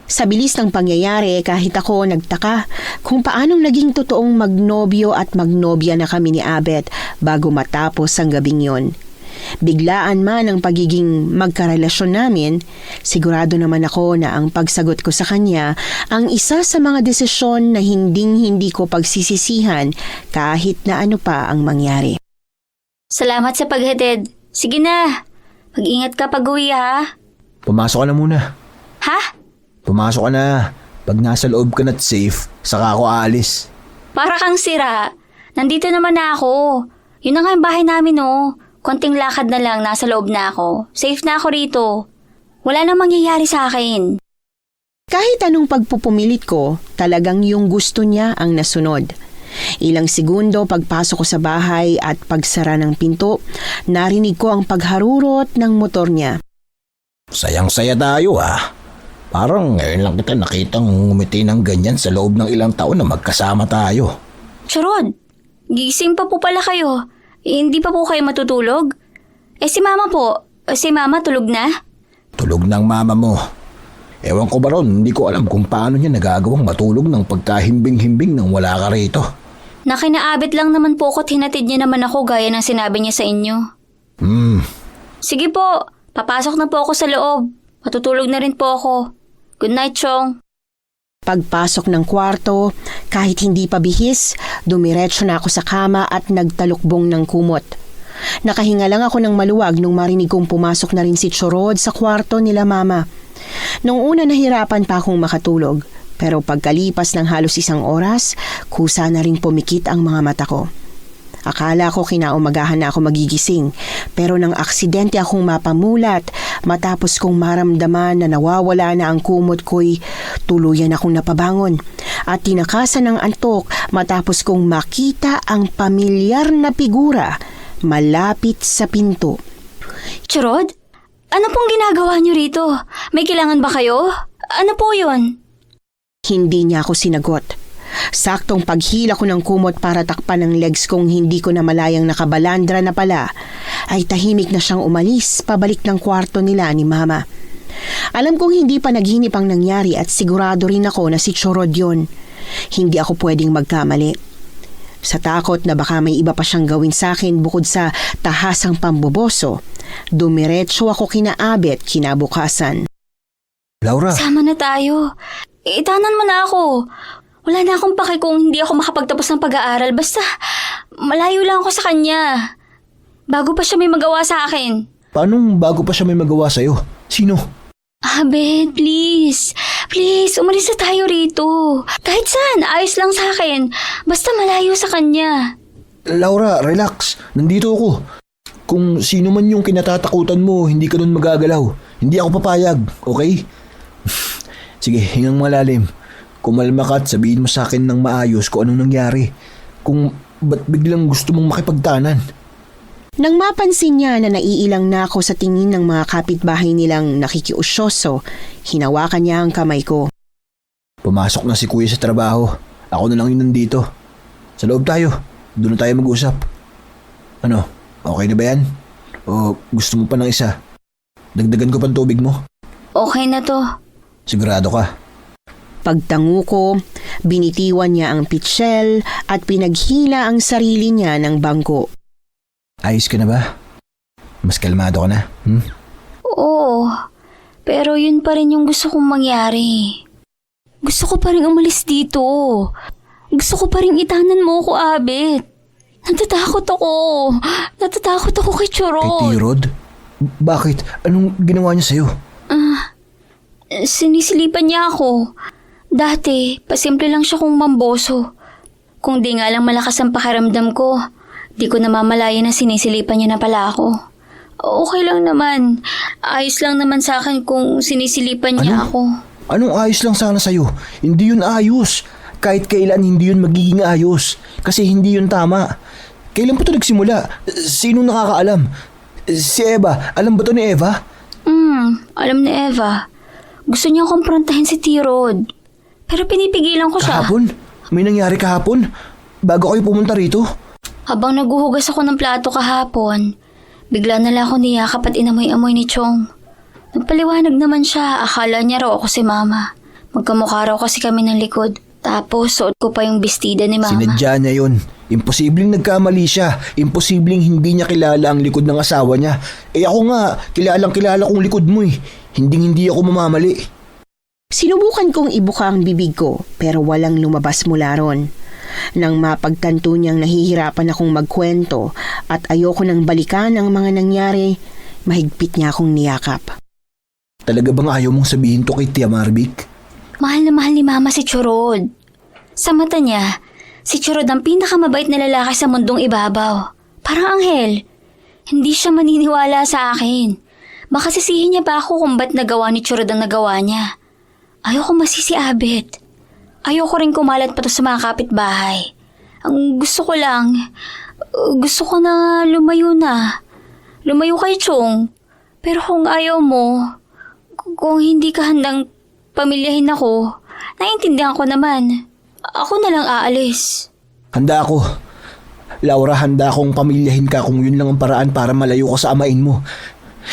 Sa bilis ng pangyayari, kahit ako nagtaka kung paanong naging totoong magnobyo at magnobya na kami ni Abet bago matapos ang gabing yon. Biglaan man ang pagiging magkarelasyon namin, sigurado naman ako na ang pagsagot ko sa kanya ang isa sa mga desisyon na hinding-hindi ko pagsisisihan kahit na ano pa ang mangyari. Salamat sa paghatid. Sige na. Mag-ingat ka pag-uwi ha. Pumasok ka na muna. Ha? Pumasok ka na. Pag nasa loob ka na't safe, saka ako aalis. Para kang sira. Nandito naman na ako. Yun na nga yung bahay namin oh. Konting lakad na lang, nasa loob na ako. Safe na ako rito. Wala nang mangyayari sa akin. Kahit anong pagpupumilit ko, talagang yung gusto niya ang nasunod. Ilang segundo pagpasok ko sa bahay at pagsara ng pinto, narinig ko ang pagharurot ng motor niya. Sayang-saya tayo ah. Parang ngayon lang kita nakitang ngumiti ng ganyan sa loob ng ilang taon na magkasama tayo. Charod, gising pa po pala kayo. Hindi pa po kayo matutulog? Si mama po. Si mama tulog na? Tulog ng mama mo. Ewan ko ba ron, hindi ko alam kung paano niya nagagawang matulog ng pagkahimbing-himbing nang wala ka rito. Nakinaabit lang naman po ko't hinatid niya naman ako gaya ng sinabi niya sa inyo. Sige po, papasok na po ako sa loob. Matutulog na rin po ako. Good night, Chong. Pagpasok ng kwarto, kahit hindi pa bihis, dumiretso na ako sa kama at nagtalukbong ng kumot. Nakahinga lang ako ng maluwag nung marinig kong pumasok na rin si Chorod sa kwarto nila mama. Nung una nahirapan pa akong makatulog, pero pagkalipas ng halos 1 oras, kusa na rin pumikit ang mga mata ko. Akala ko kinaumagahan na ako magigising, pero nang aksidente akong mapamulat matapos kong maramdaman na nawawala na ang kumot ko'y tuluyan akong napabangon at tinakasan ng antok matapos kong makita ang pamilyar na figura malapit sa pinto. Charod? Ano pong ginagawa niyo rito? May kailangan ba kayo? Ano po yun? Hindi niya ako sinagot. Saktong paghila ko ng kumot para takpan ng legs kong hindi ko na malayang nakabalandra na pala, ay tahimik na siyang umalis pabalik ng kwarto nila ni Mama. Alam kong hindi pa naghinip ang nangyari at sigurado rin ako na si Chorod yun. Hindi ako pwedeng magkamali. Sa takot na baka may iba pa siyang gawin sa akin bukod sa tahasang pamboboso, dumiretso ako kina Abet kinabukasan. Laura! Sama na tayo. Itanan mo na ako. Wala na akong pake kung hindi ako makapagtapos ng pag-aaral. Basta malayo lang ako sa kanya. Bago pa siya may magawa sa akin. Paano bago pa siya may magawa sa'yo? Sino? Ben, please. Please, umalis na tayo rito. Kahit saan, ayos lang sa akin. Basta malayo sa kanya. Laura, relax. Nandito ako. Kung sino man yung kinatatakutan mo, hindi ka nun magagalaw. Hindi ako papayag, okay? Sige, hingang malalim. Kumalma ka at sabihin mo sa akin ng maayos kung anong nangyari. Kung ba't biglang gusto mong makipagtanan. Nang mapansin niya na naiilang na ako sa tingin ng mga kapitbahay nilang nakikiusyoso, hinawakan niya ang kamay ko. Pumasok na si Kuya sa trabaho. Ako na lang yun nandito. Sa loob tayo. Doon na tayo mag-usap. Ano, okay na ba yan? O gusto mo pa ng isa? Dagdagan ko pang tubig mo? Okay na to. Sigurado ka? Pagtango ko, binitiwan niya ang pitsyel at pinaghila ang sarili niya ng bangko. Ayos ka na ba? Mas kalmado ka na? Oo, pero yun pa rin yung gusto kong mangyari. Gusto ko pa rin umalis dito. Gusto ko pa rin itanan mo ako, Abet. Natatakot ako. Natatakot ako kay Chorod. Kay T-Rod? Bakit? Anong ginawa niya sa'yo? Sinisilipan niya ako. Dati, pasimple lang siya kung mamboso. Kung di nga lang malakas ang pakiramdam ko, di ko namamalayan na sinisilipan niya na pala ako. Okay lang naman. Ayos lang naman sa akin kung sinisilipan niya ako. Anong ayos lang sana sa'yo? Hindi yun ayos. Kahit kailan hindi yun magiging ayos. Kasi hindi yun tama. Kailan pa ito nagsimula? Sinong nakakaalam? Si Eva. Alam ba to ni Eva? Alam ni Eva. Gusto niya kumprontahin si T-Rod. Pero pinipigilan ko siya. Kahapon? May nangyari kahapon? Bago kayo pumunta rito? Habang naguhugas ako ng plato kahapon, bigla na lang ako niyakap at inamoy-amoy ni Chong. Nagpaliwanag naman siya, akala niya raw ako si Mama. Magkamukha raw kasi kami ng likod. Tapos suot ko pa yung bestida ni Mama. Sinadya niya yun. Imposibleng nagkamali siya. Imposibleng hindi niya kilala ang likod ng asawa niya. Eh ako nga, kilala kong likod mo eh. Hindi ako mamamali. Sinubukan kong ibuka ang bibig ko pero walang lumabas mula ron. Nang mapagtanto niyang nahihirapan akong magkwento at ayoko nang balikan ang mga nangyari, mahigpit niya akong niyakap. Talaga bang ayaw mong sabihin to kay Tia Marvick? Mahal na mahal ni Mama si Churod. Sa mata niya, si Churod ang pinakamabait na lalaki sa mundong ibabaw. Parang anghel. Hindi siya maniniwala sa akin. Baka sisihin niya pa ako kung ba't nagawa ni Churod ang nagawa niya. Ayoko masisi Abet. Ayoko rin kumalat pa to sa mga kapitbahay. Ang gusto ko na lumayo na. Lumayo kay Chong. Pero kung ayaw mo, kung hindi ka handang pamilyahin ako, naiintindihan ko naman. Ako na lang aalis. Handa ako. Laura, handa akong pamilyahin ka kung yun lang ang paraan para malayo ka sa amain mo.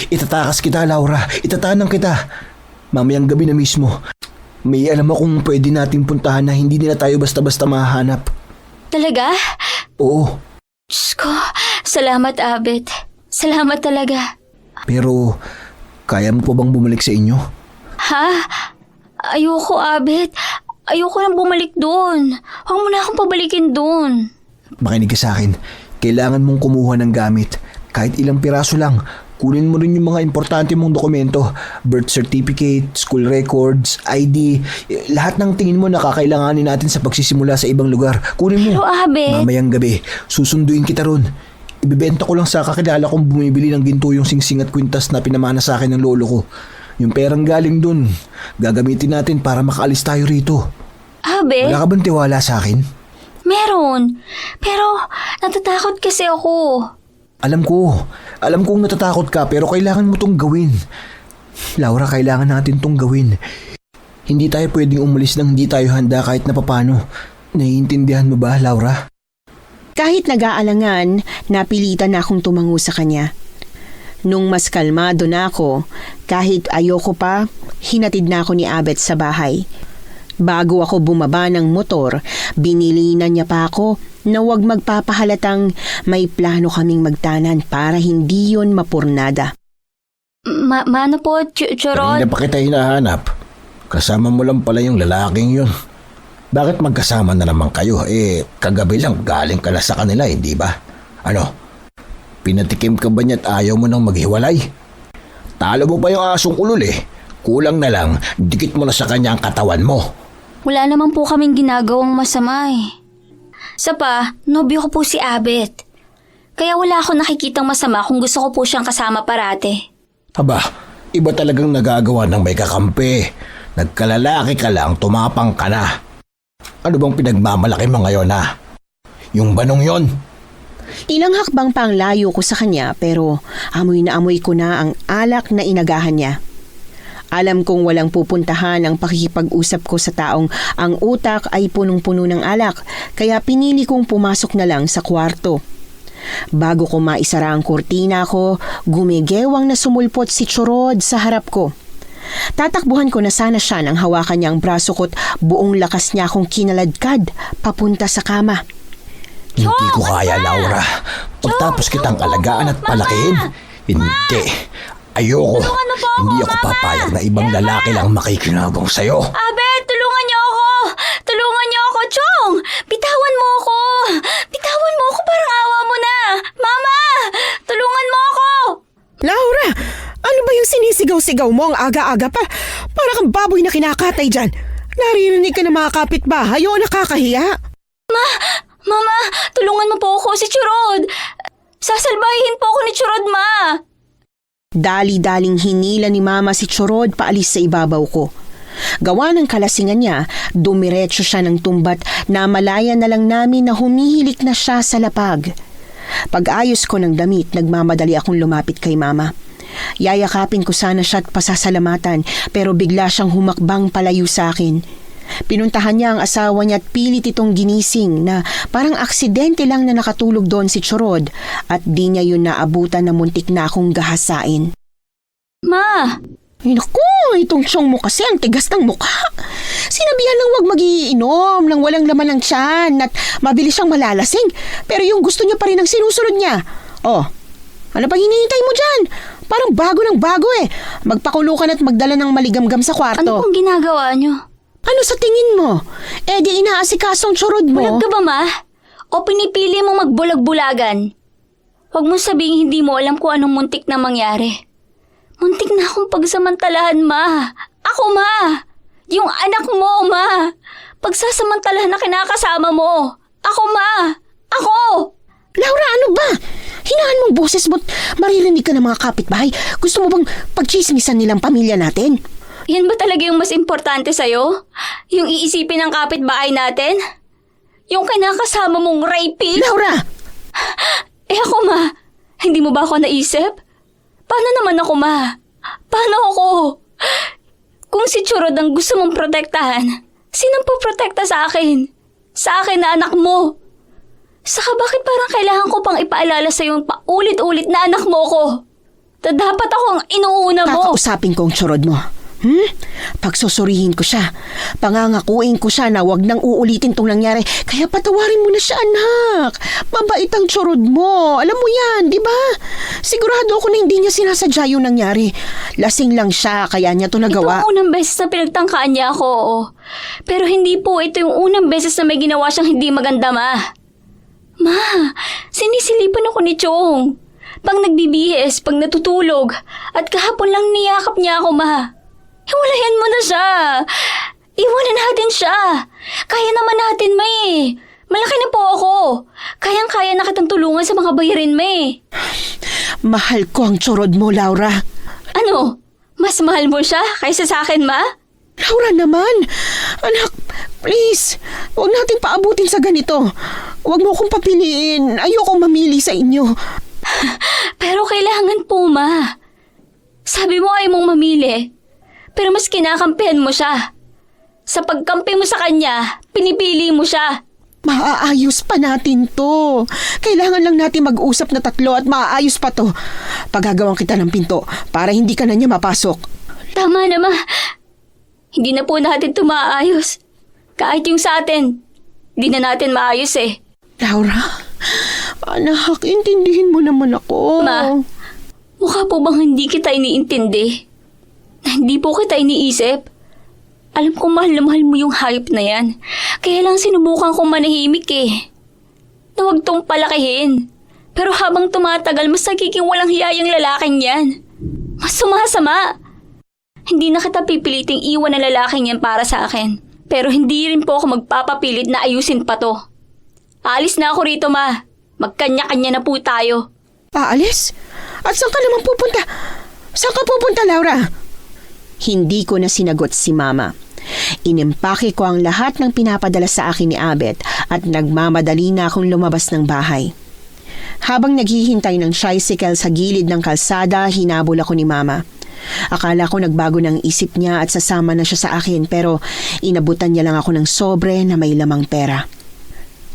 Itatakas kita, Laura. Itatanang kita. Mamayang gabi na mismo. May alam akong pwede nating puntahan na hindi nila tayo basta-basta mahahanap. Talaga? Oo. Diyos ko, salamat Abet. Salamat talaga. Pero, kaya mo pa bang bumalik sa inyo? Ha? Ayoko Abet. Ayoko nang bumalik doon. Huwag mo na akong pabalikin doon. Makinig ka sa akin. Kailangan mong kumuha ng gamit. Kahit ilang piraso lang. Kunin mo rin yung mga importante mong dokumento. Birth certificate, school records, ID. Lahat ng tingin mo na kakailanganin natin sa pagsisimula sa ibang lugar. Kunin mo. Pero Abet. Mamayang gabi, susunduin kita ron. Ibibenta ko lang sa kakilala kong bumibili ng ginto yung singsing at kwintas na pinamana sa akin ng lolo ko. Yung perang galing dun, gagamitin natin para makaalis tayo rito. Abet? Wala ka bang tiwala sa akin? Meron. Pero natatakot kasi ako. Alam kong natatakot ka pero kailangan mo tong gawin. Laura, kailangan natin tong gawin. Hindi tayo pwedeng umalis nang hindi tayo handa kahit na papano. Naiintindihan mo ba, Laura? Kahit nag-aalangan, napilitan na akong tumango sa kanya. Nung mas kalmado na ako, kahit ayoko pa, hinatid na ako ni Abet sa bahay. Bago ako bumaba ng motor, binilinan niya pa ako na huwag magpapahalatang may plano kaming magtanan para hindi yon mapurnada. Mano po, Churod? Kanina pa kita hinahanap. Kasama mo lang pala yung lalaking yun. Bakit magkasama na naman kayo? Kagabi lang galing ka na sa kanila, hindi ba? Ano? Pinatikim ka ba niya't ayaw mo nang maghiwalay? Talo mo pa yung asong ulol eh. Kulang na lang, dikit mo na sa kanya ang katawan mo. Wala naman po kaming ginagawang masama eh. Sa pa, nobyo ko po si Abet. Kaya wala akong nakikitang masama kung gusto ko po siyang kasama parate. Aba, iba talagang nagagawa ng may kakampi. Nagkalalaki ka lang, tumapang ka na. Ano bang pinagmamalaki mo ngayon ha? Yung banong yon? Ilang hakbang pa ang layo ko sa kanya pero amoy na amoy ko na ang alak na inagahan niya. Alam kong walang pupuntahan ang pakikipag-usap ko sa taong ang utak ay punong-puno ng alak, kaya pinili kong pumasok na lang sa kwarto. Bago ko maisara ang kurtina ko, gumigewang na sumulpot si Churod sa harap ko. Tatakbuhan ko na sana siya nang hawakan niya ang braso ko't buong lakas niya akong kinaladkad papunta sa kama. Hindi ko kaya, Laura. Pagtapos kitang alagaan at palakihin, hindi. Ayoko. Hindi ako papayag na ibang lalaki lang makikinabang sa'yo. Abet, tulungan niyo ako! Tulungan niyo ako, Chong! Bitawan mo ako! Bitawan mo ako, parang awa mo na! Mama! Tulungan mo ako! Laura, ano ba yung sinisigaw-sigaw mo ang aga-aga pa? Para kang baboy na kinakatay dyan. Naririnig ka ng mga kapitbahay o nakakahiya? Mama, tulungan mo po ako si Churod! Sasalbahin po ako ni Churod, Ma! Dali-daling hinila ni Mama si Churod paalis sa ibabaw ko. Gawa ng kalasingan niya, dumiretso siya ng tumbat na malaya na lang namin na humihilik na siya sa lapag. Pag-ayos ko ng damit, nagmamadali akong lumapit kay Mama. Yayakapin ko sana siya at pasasalamatan pero bigla siyang humakbang palayo sa akin. Pinuntahan niya ang asawa niya at pilit itong ginising na parang aksidente lang na nakatulog doon si Chorod at di niya yun naabutan na muntik na akong gahasain. Ma! Ay naku, itong tiyong mo kasi ang tigas ng mukha. Sinabihan lang wag magiinom nang walang laman ng tiyan at mabilis siyang malalasing. Pero yung gusto niya pa rin ang sinusunod niya. Oh, ano pa hinihintay mo dyan? Parang bago ng bago eh. Magpakulukan at magdala ng maligamgam sa kwarto. Ano pong ginagawa niyo? Ano sa tingin mo? Eh di inaasikasong Chorod mo. Bulag ka ba, Ma? O pinipili mo magbulag-bulagan? Huwag mo sabihin hindi mo alam kung anong muntik na mangyari. Muntik na akong pagsamantalahan, Ma. Ako, Ma. Yung anak mo, Ma. Pagsasamantalahan na kinakasama mo. Ako, Ma. Ako. Laura, ano ba? Hinaan mong boses mo, maririnig ka ng mga kapitbahay. Gusto mo bang pagchismisan nilang pamilya natin? Yan ba talaga yung mas importante sa'yo? Yung iisipin ng kapitbahay natin? Yung kinakasama mong rapist? Laura! Eh ako, Ma. Hindi mo ba ako naisip? Paano naman ako, Ma? Paano ako? Kung si Chorod ang gusto mong protektahan, sinong poprotekta sa akin? Sa akin na anak mo. Saka bakit parang kailangan ko pang ipaalala sa yung paulit-ulit na anak mo ko? Na dapat ako ang inuuna mo. Kakausapin ko ang Chorod mo. Pagsusurihin ko siya. Pangangakuin ko siya na wag nang uulitin tong nangyari. Kaya patawarin mo na siya, anak. Mabait ang Chorod mo. Alam mo yan, di ba? Sigurado ako na hindi niya sinasadya yung nangyari. Lasing lang siya, kaya niya to nagawa. Ito ang unang beses na pinagtangkaan niya ako. Pero hindi po ito yung unang beses na may ginawa siyang hindi maganda, Ma. Ma, sinisilipan ako ni Chong. Pag nagbibihis, pag natutulog. At kahapon lang niyakap niya ako, Ma. Hiwalayan mo na siya. Iwanan natin siya. Kaya naman natin, May. Malaki na po ako. Kayang-kaya na kitang tulungan sa mga bayarin, May. Mahal ko ang Chorod mo, Laura. Ano? Mas mahal mo siya kaysa sa akin, Ma? Laura naman. Anak, please. Huwag natin paabutin sa ganito. Huwag mo akong papiliin. Ayokong mamili sa inyo. Pero kailangan po, Ma. Sabi mo ay mong mamili. Pero mas kinakampihan mo siya. Sa pagkampi mo sa kanya, pinipili mo siya. Maaayos pa natin to. Kailangan lang natin mag-usap na tatlo at maaayos pa to. Pagagawan kita ng pinto para hindi ka na niya mapasok. Tama na, Ma. Hindi na po natin ito maayos. Kahit yung sa atin, hindi na natin maayos eh. Laura, anak, intindihin mo naman ako. Ma, mukha po bang hindi kita iniintindi? Na hindi po kita iniisip? Alam kong mahal na mahal mo yung hayop na yan. Kaya lang sinubukan kong manahimik eh. Na huwag tong palakihin. Pero habang tumatagal, mas nagiging walang hiya yung lalaking yan. Mas sumasama. Hindi na kita pipiliting iwan ang lalaking yan para sa akin. Pero hindi rin po ako magpapapilit na ayusin pa to. Aalis na ako rito, Ma. Magkanya-kanya na po tayo. Aalis? At saan ka naman pupunta? Saan ka pupunta, Laura? Hindi ko na sinagot si Mama. Inimpake ko ang lahat ng pinapadala sa akin ni Abet at nagmamadali na akong lumabas ng bahay. Habang naghihintay ng tricycle sa gilid ng kalsada, hinabol ako ni Mama. Akala ko nagbago ng isip niya at sasama na siya sa akin pero inabutan niya lang ako ng sobre na may lamang pera.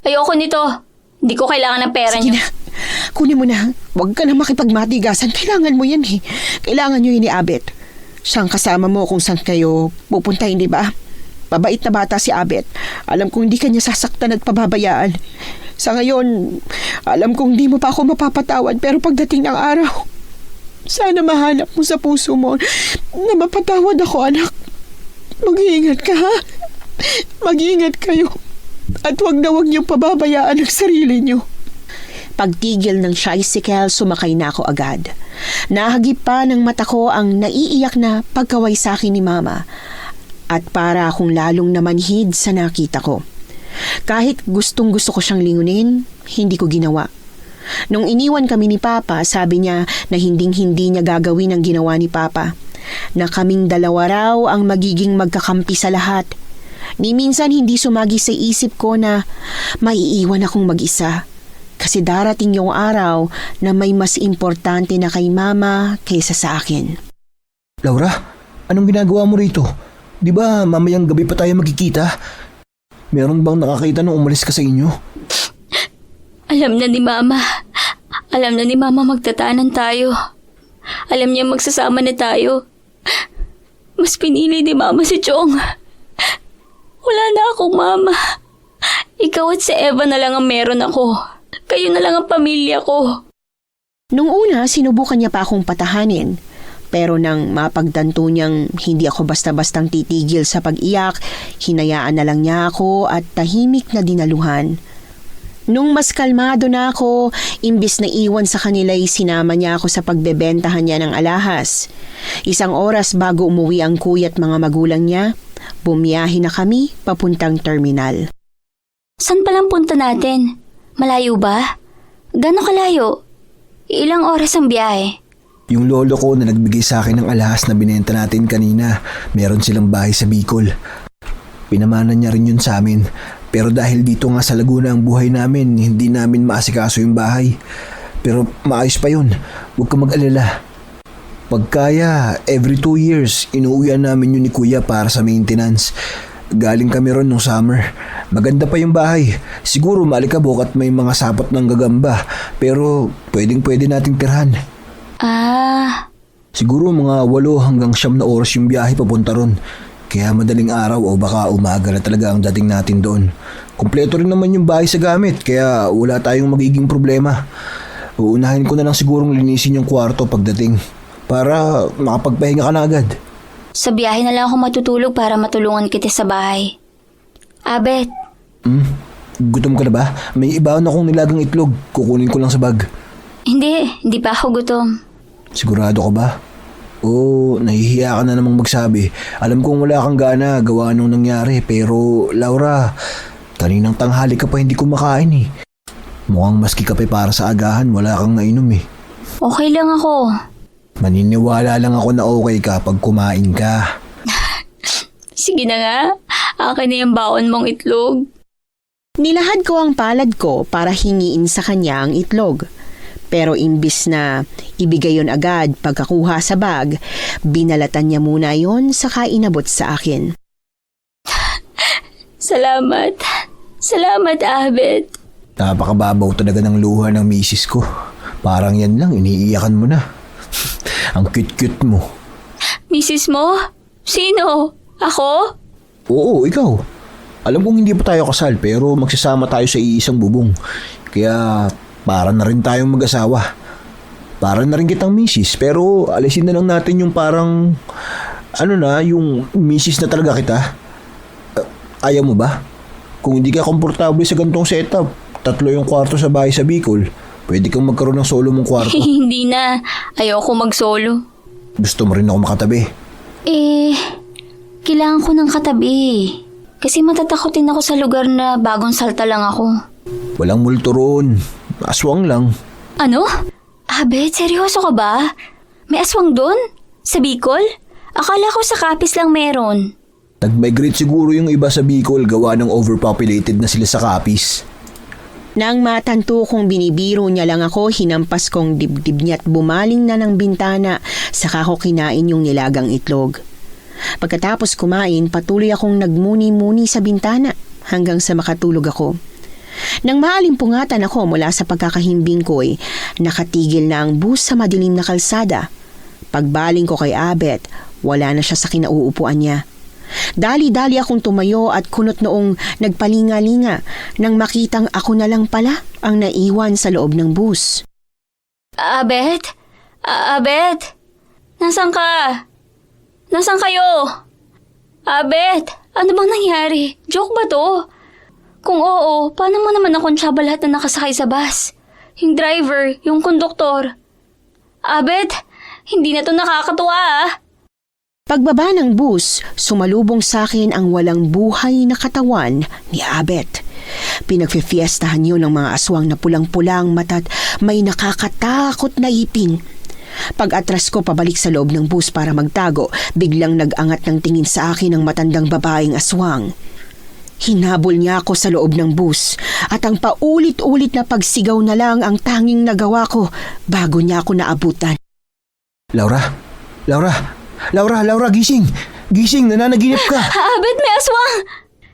Ayoko nito. Hindi ko kailangan ng pera Sige niyo. na, kunin mo na. Huwag ka na makipagmatigasan. Kailangan mo yan eh. Kailangan niyo yun ni Abet. Siyang kasama mo kung saan kayo pupunta, hindi ba? Mabait na bata si Abet. Alam kong hindi kanya sasaktan at pababayaan. Sa ngayon, alam kong hindi mo pa ako mapapatawad pero pagdating ng araw, sana mahanap mo sa puso mo na mapatawad ako, anak. Mag-iingat ka, ha? Mag-iingat kayo. At huwag na huwag niyong pababayaan ang sarili niyo. Pagtigil ng tricycle, sumakay na ako agad. Nahagip pa ng mata ko ang naiiyak na pagkaway sa akin ni Mama. At para akong lalong namanhid sa nakita ko. Kahit gustong gusto ko siyang lingunin, hindi ko ginawa. Nung iniwan kami ni Papa, sabi niya na hinding-hindi niya gagawin ang ginawa ni Papa. na kaming dalawa raw ang magiging magkakampi sa lahat. Ni minsan hindi sumagi sa isip ko na maiiwan akong mag-isa. Kasi darating yung araw na may mas importante na kay Mama kaysa sa akin. Laura, anong ginagawa mo rito? Di ba mamayang gabi pa tayo magkikita? Meron bang nakakita nung umalis ka sa inyo? Alam na ni Mama. Alam na ni Mama magtatanan tayo. Alam niya magsasama na tayo. Mas pinili ni Mama si Chong. Wala na akong mama. Ikaw at si Eva na lang ang meron ako. Kayo na lang ang pamilya ko. Nung una, sinubukan niya pa akong patahanin. Pero nang mapagtanto niyang hindi ako basta-bastang titigil sa pag-iyak, hinayaan na lang niya ako at tahimik na dinaluhan. Nung mas kalmado na ako, imbis na iwan sa kanila'y sinama niya ako sa pagbebentahan niya ng alahas. 1 oras bago umuwi ang kuya at mga magulang niya, bumiyahe na kami papuntang terminal. San palang punta natin? Malayo ba? Gano'ng kalayo? Ilang oras ang biyahe? Yung lolo ko na nagbigay sa akin ng alahas na binenta natin kanina, meron silang bahay sa Bicol. Pinamana niya rin yun sa amin. Pero dahil dito nga sa Laguna ang buhay namin, hindi namin maasikaso yung bahay. Pero maayos pa yun. Huwag ka mag-alala. Pagkaya, every 2 years, inuuwian namin yun ni Kuya para sa maintenance. Galing kami ron nung summer. Maganda pa yung bahay. Siguro maalikabok at may mga sapot ng gagamba. Pero pwedeng-pwede nating tirhan. Siguro mga 8 hanggang 9 na oras yung biyahe papunta ron. Kaya madaling araw o baka umaga na talaga ang dating natin doon. Kumpleto rin naman yung bahay sa gamit kaya wala tayong magiging problema. Uunahin ko na lang sigurong linisin yung kwarto pagdating para makapagpahinga ka na agad. Sa biyahe na lang ako matutulog para matulungan kita sa bahay. Abet. Gutom ka na ba? May ibaon akong nilagang itlog. Kukunin ko lang sa bag. Hindi pa ako gutom. Sigurado ka ba? Oo, nahihiya ka na namang magsabi. Alam kong wala kang gana gawa nung nangyari. Pero Laura, kaninang tanghali ka pa hindi kumakain eh. Mukhang maski kape para sa agahan, wala kang nainom eh. Okay lang ako. Maniniwala lang ako na okay ka pag kumain ka. Sige na nga. Akin na yung baon mong itlog. Nilahad ko ang palad ko para hingiin sa kanya ang itlog. Pero imbis na ibigay yon agad pagkakuha sa bag, binalatan niya muna yon saka inabot sa akin. Salamat. Salamat, Abet. Napakababaw talaga ng luha ng misis ko. Parang yan lang, iniiyakan mo na. Ang cute-cute mo. Misis mo? Sino? Ako? Oo, ikaw. Alam kong hindi pa tayo kasal pero magsasama tayo sa iisang bubong. Kaya para na rin tayong mag-asawa. Para na rin kitang misis pero alisin na lang natin yung parang yung misis na talaga kita. Ayaw mo ba? Kung hindi ka komportable sa gantong setup, 3 yung kwarto sa bahay sa Bicol, pwede kang magkaroon ng solo mong kwarto. Hindi na. Ayoko mag-solo. Gusto mo rin ako makatabi? Kailangan ko ng katabi. Kasi matatakotin ako sa lugar na bagong salta lang ako. Walang multo roon. Aswang lang. Ano? Abet, seryoso ka ba? May aswang doon? Sa Bicol? Akala ko sa Capiz lang meron. Nag-migrate siguro yung iba sa Bicol gawa ng overpopulated na sila sa Capiz. Nang matanto kong binibiro niya lang ako, hinampas kong dibdib niya at bumaling na ng bintana, saka ko kinain yung nilagang itlog. Pagkatapos kumain, patuloy akong nagmuni-muni sa bintana hanggang sa makatulog ako. Nang maalimpungatan ako mula sa pagkakahimbing ko'y nakatigil na ang bus sa madilim na kalsada. Pagbaling ko kay Abet, wala na siya sa kinauupuan niya. Dali-dali akong tumayo at kunot noong nagpalinga-linga nang makitang ako na lang pala ang naiwan sa loob ng bus. Abet? Abet? Nasaan ka? Nasaan kayo? Abet, ano bang nangyari? Joke ba to? Kung oo, paano mo naman nakonsyaba lahat na nakasakay sa bus? Yung driver, yung konduktor. Abet, hindi na to nakakatuwa ah. Pagbaba ng bus, sumalubong sa akin ang walang buhay na katawan ni Abet. Pinagfifiestahan yun ng mga aswang na pulang-pulang mata't may nakakatakot na ipin. Pag-atras ko pabalik sa loob ng bus para magtago, biglang nag-angat ng tingin sa akin ang matandang babaeng aswang. Hinabol niya ako sa loob ng bus at ang paulit-ulit na pagsigaw na lang ang tanging nagawa ko bago niya ako naabutan. Laura! Laura! Laura! Laura! Gising! Gising! Nananaginip ka! Abet, may aswang!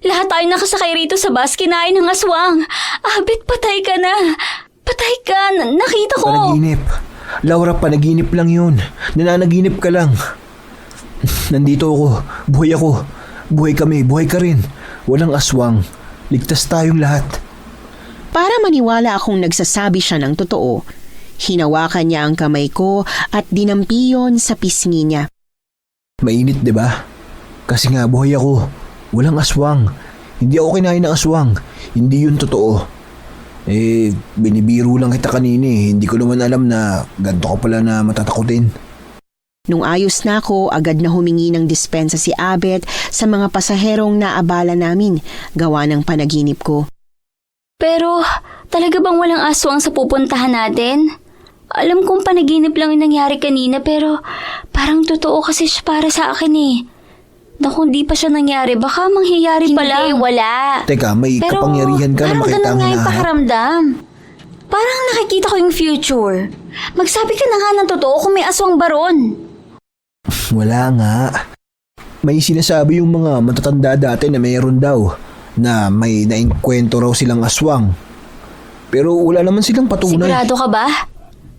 Lahat tayo nakasakay rito sa bus, kinain ng aswang. Abet, patay ka na. Patay ka. Nakita ko. Panaginip. Laura, panaginip lang yun. Nananaginip ka lang. Nandito ako. Buhay ako. Buhay kami. Buhay ka rin. Walang aswang. Ligtas tayong lahat. Para maniwala akong nagsasabi siya ng totoo, hinawakan niya ang kamay ko at dinampiyon sa pisngi niya. Mainit, 'di ba? Kasi nga buhay ako. Walang aswang. Hindi ako kinain ng aswang. Hindi yun totoo. Binibiro lang kita kanina eh. Hindi ko naman alam na ganito ka pala na matatakutin. Nung ayos na ako, agad na humingi ng dispensa si Abet sa mga pasaherong naabala namin, gawa ng panaginip ko. Pero, talaga bang walang aswang sa pupuntahan natin? Alam kong panaginip lang yung nangyari kanina pero parang totoo kasi siya para sa akin eh. Naku, hindi pa siya nangyari. Baka mangyayari pa lang. Hindi, wala. Teka, may Pero, kapangyarihan ka na makita ang parang ganun nga yung hinahanap. pakiramdam. Parang nakikita ko yung future. Magsabi ka na nga ng totoo kung may aswang baron. Wala nga. May sinasabi yung mga matatanda dati na mayroon daw na may naengkwento raw silang aswang. Pero wala naman silang patunay. Sigurado ka ba?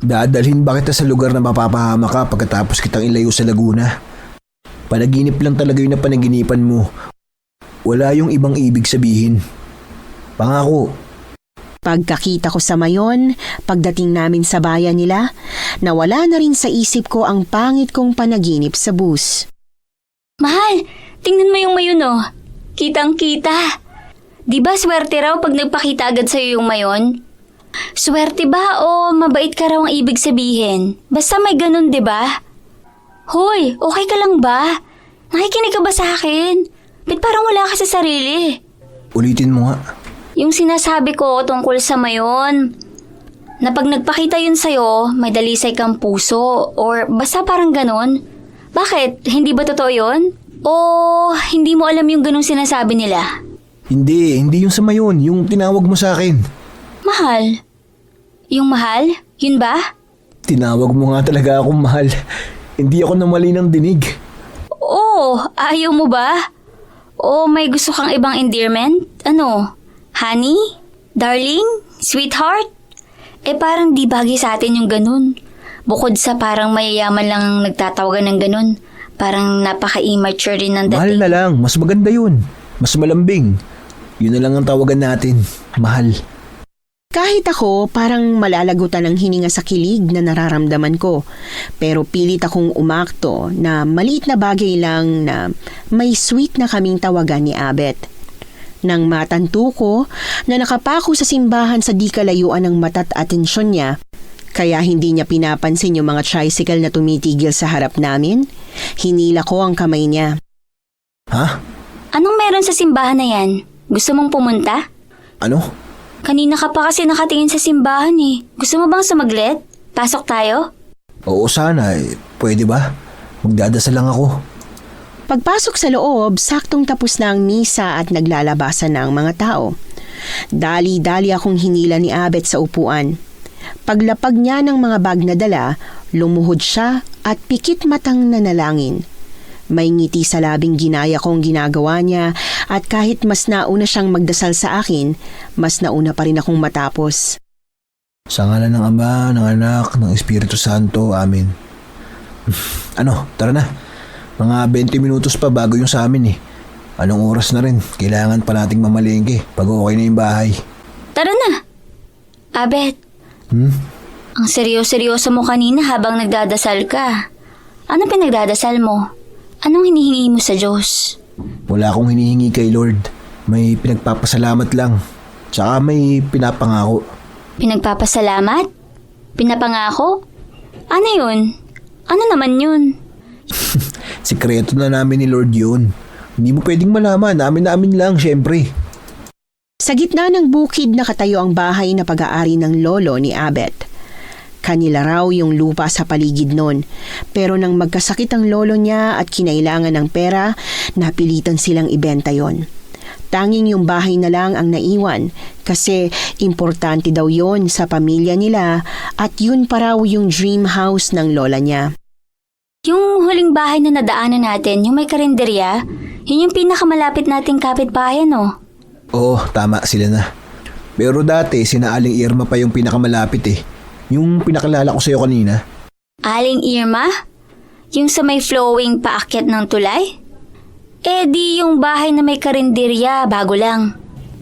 Dadalhin ba kita sa lugar na mapapahama ka pagkatapos kitang ilayo sa Laguna? Panaginip lang talaga yung napanaginipan mo. Wala yung ibang ibig sabihin. Pangako. Pagkakita ko sa Mayon, pagdating namin sa bayan nila, nawala na rin sa isip ko ang pangit kong panaginip sa bus. Mahal, tingnan mo yung mayon oh. Kitang-kita. Di ba swerte raw pag nagpakita agad sa'yo yung mayon? Swerte ba o mabait ka raw ang ibig sabihin? Basta may ganun, di ba? Hoy, okay ka lang ba? Nakikinig ka ba sa akin? Ba't parang wala ka sa sarili? Ulitin mo nga. Yung sinasabi ko tungkol sa mayon, na pag nagpakita yun sa'yo, may dalisay kang puso, or basta parang ganun. Bakit? Hindi ba totoo yun? O hindi mo alam yung ganung sinasabi nila? Hindi yung sa Mayon, yung tinawag mo sa akin. Mahal? Yung mahal? Yun ba? Tinawag mo nga talaga akong mahal. Hindi ako namali ng dinig. Oo, ayaw mo ba? O may gusto kang ibang endearment? Ano? Honey? Darling? Sweetheart? Parang di bagay sa atin yung ganun. Bukod sa parang mayayaman lang nagtatawagan ng ganun. Parang napaka-immature rin ng dating. Mahal na lang, mas maganda yun. Mas malambing. Yun na lang ang tawagan natin. Mahal. Kahit ako, parang malalagutan ang hininga sa kilig na nararamdaman ko. Pero pilit akong umakto na maliit na bagay lang na may sweet na kaming tawagan ni Abet. Nang matanto ko na nakapako sa simbahan sa di kalayuan ng mata't atensyon niya, kaya hindi niya pinapansin yung mga tricycle na tumitigil sa harap namin, hinila ko ang kamay niya. Ha? Anong meron sa simbahan na yan? Gusto mong pumunta? Ano? Kanina ka pa kasi nakatingin sa simbahan eh. Gusto mo bang sumaglit? Pasok tayo? Oo sana, pwede ba? Magdadasal lang ako. Pagpasok sa loob, saktong tapos na ang misa at naglalabasan na ang mga tao. Dali-dali akong hinila ni Abet sa upuan. Paglapag niya ng mga bag na dala, lumuhod siya at pikit matang nanalangin. May ngiti sa labing ginaya kong ginagawa niya at kahit mas nauna siyang magdasal sa akin, mas nauna pa rin akong matapos. Sa ngalan ng Ama, ng Anak, ng Espiritu Santo. Amen. Ano, tara na. Mga 20 minutos pa bago yung sa amin eh. Anong oras na rin? Kailangan pa nating mamalengke pag okay na yung bahay. Tara na! Abet, ang seryoso mo kanina habang nagdadasal ka. Ano pinagdadasal mo? Anong hinihingi mo sa Diyos? Wala akong hinihingi kay Lord. May pinagpapasalamat lang. Tsaka may pinapangako. Pinagpapasalamat? Pinapangako? Ano yun? Ano naman yun? Sikreto na namin ni Lord yun. Hindi mo pwedeng malaman. Amin lang, syempre. Sa gitna ng bukid nakatayo ang bahay na pag-aari ng lolo ni Abet. Kanila raw yung lupa sa paligid nun. Pero nang magkasakit ang lolo niya at kinailangan ng pera, napilitan silang ibenta yon. Tanging yung bahay na lang ang naiwan kasi importante daw yon sa pamilya nila at yun pa raw yung dream house ng lola niya. Yung huling bahay na nadaanan natin, yung may karinderya, yun yung pinakamalapit nating kapitbahay, no? Oo, tama sila na. Pero dati, sina Aling Irma pa yung pinakamalapit eh. Yung pinakalala ko sa'yo kanina. Aling Irma? Yung sa may flowing paakyat ng tulay? Eh di yung bahay na may karinderya, bago lang.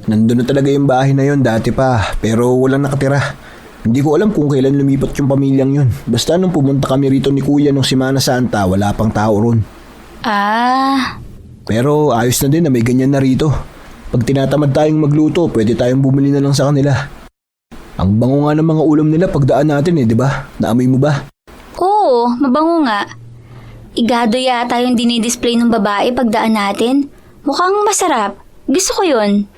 Nandun na talaga yung bahay na yon dati pa, pero walang nakatira. Hindi ko alam kung kailan lumipat yung pamilyang yun. Basta nung pumunta kami rito ni Kuya nung Semana Santa, wala pang tao ron. Ah, Pero ayos na din na may ganyan na rito. Pag tinatamad tayong magluto, pwede tayong bumili na lang sa kanila. Ang bango nga ng mga ulam nila pagdaan natin di ba? Naamoy mo ba? oo, mabango nga. Igado yata yung dinidisplay ng babae pagdaan natin. Mukhang masarap. Gusto ko yun.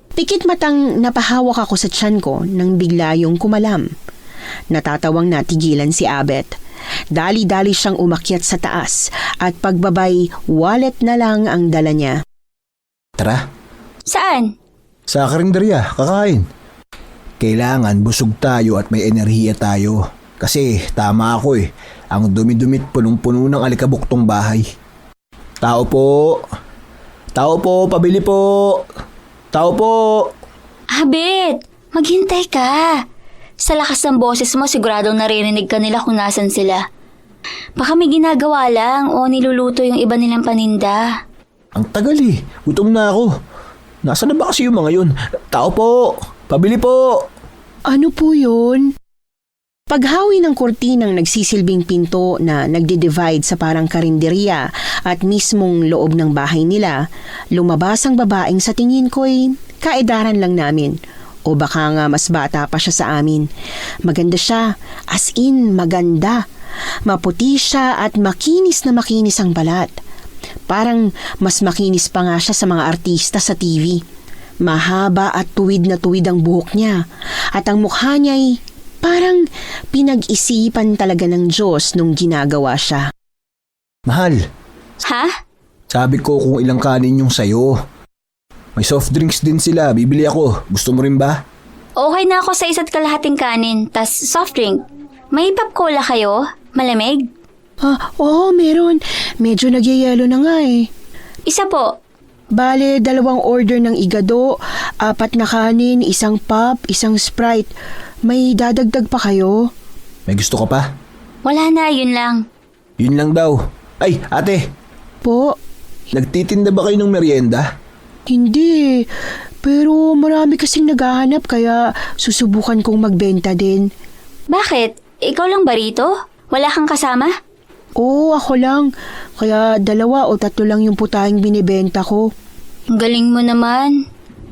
Pikit matang napahawak ako sa tiyan ko nang bigla yung kumalam. Natatawang natigilan si Abet. Dali-dali siyang umakyat sa taas at pagbabay, wallet na lang ang dala niya. Tara, Saan? sa karinderya, kakain. Kailangan busog tayo at may enerhiya tayo. Kasi tama ako eh. Ang dumi-dumit punong-puno ng alikabok tong bahay. Tao po! Tao po! Pabili po! Tao po! Abet, maghintay ka. Sa lakas ng boses mo, siguradong naririnig ka nila kung nasan sila. Baka may ginagawa lang o niluluto yung iba nilang paninda. Ang tagal eh. Gutom na ako. Nasaan na ba kasi yung mga yun? Tao po! Pabili po! Ano po yun? Paghawi ng kurtinang nagsisilbing pinto na nagdi-divide sa parang karinderya at mismong loob ng bahay nila, lumabas ang babaeng sa tingin ko'y kaedaran lang namin. O baka nga mas bata pa siya sa amin. Maganda siya, as in maganda. Maputi siya at makinis na makinis ang balat. Parang mas makinis pa nga siya sa mga artista sa TV. Mahaba at tuwid na tuwid ang buhok niya at ang mukha niya'y parang pinag-isipan talaga ng Diyos nung ginagawa siya. Mahal, Ha? sabi ko kung ilang kanin yung sayo. May soft drinks din sila, bibili ako. Gusto mo rin ba? Okay na ako sa isa't kalahating kanin, tas soft drink. May pop cola kayo? Malamig? Oo, meron. Medyo nagyayelo na nga eh. Isa po. Bale, 2 order ng igado, 4 na kanin, 1 pop, 1 Sprite. May dadagdag pa kayo? May gusto ka pa? Wala na, yun lang. Yun lang daw. Ay, ate, Po, nagtitinda ba kayo ng merienda? hindi. Pero marami kasing naghahanap kaya susubukan kong magbenta din. Bakit? Ikaw lang ba rito? Wala kang kasama? Oo, ako lang. Kaya 2 o 3 lang yung putahing binibenta ko. Ang galing mo naman.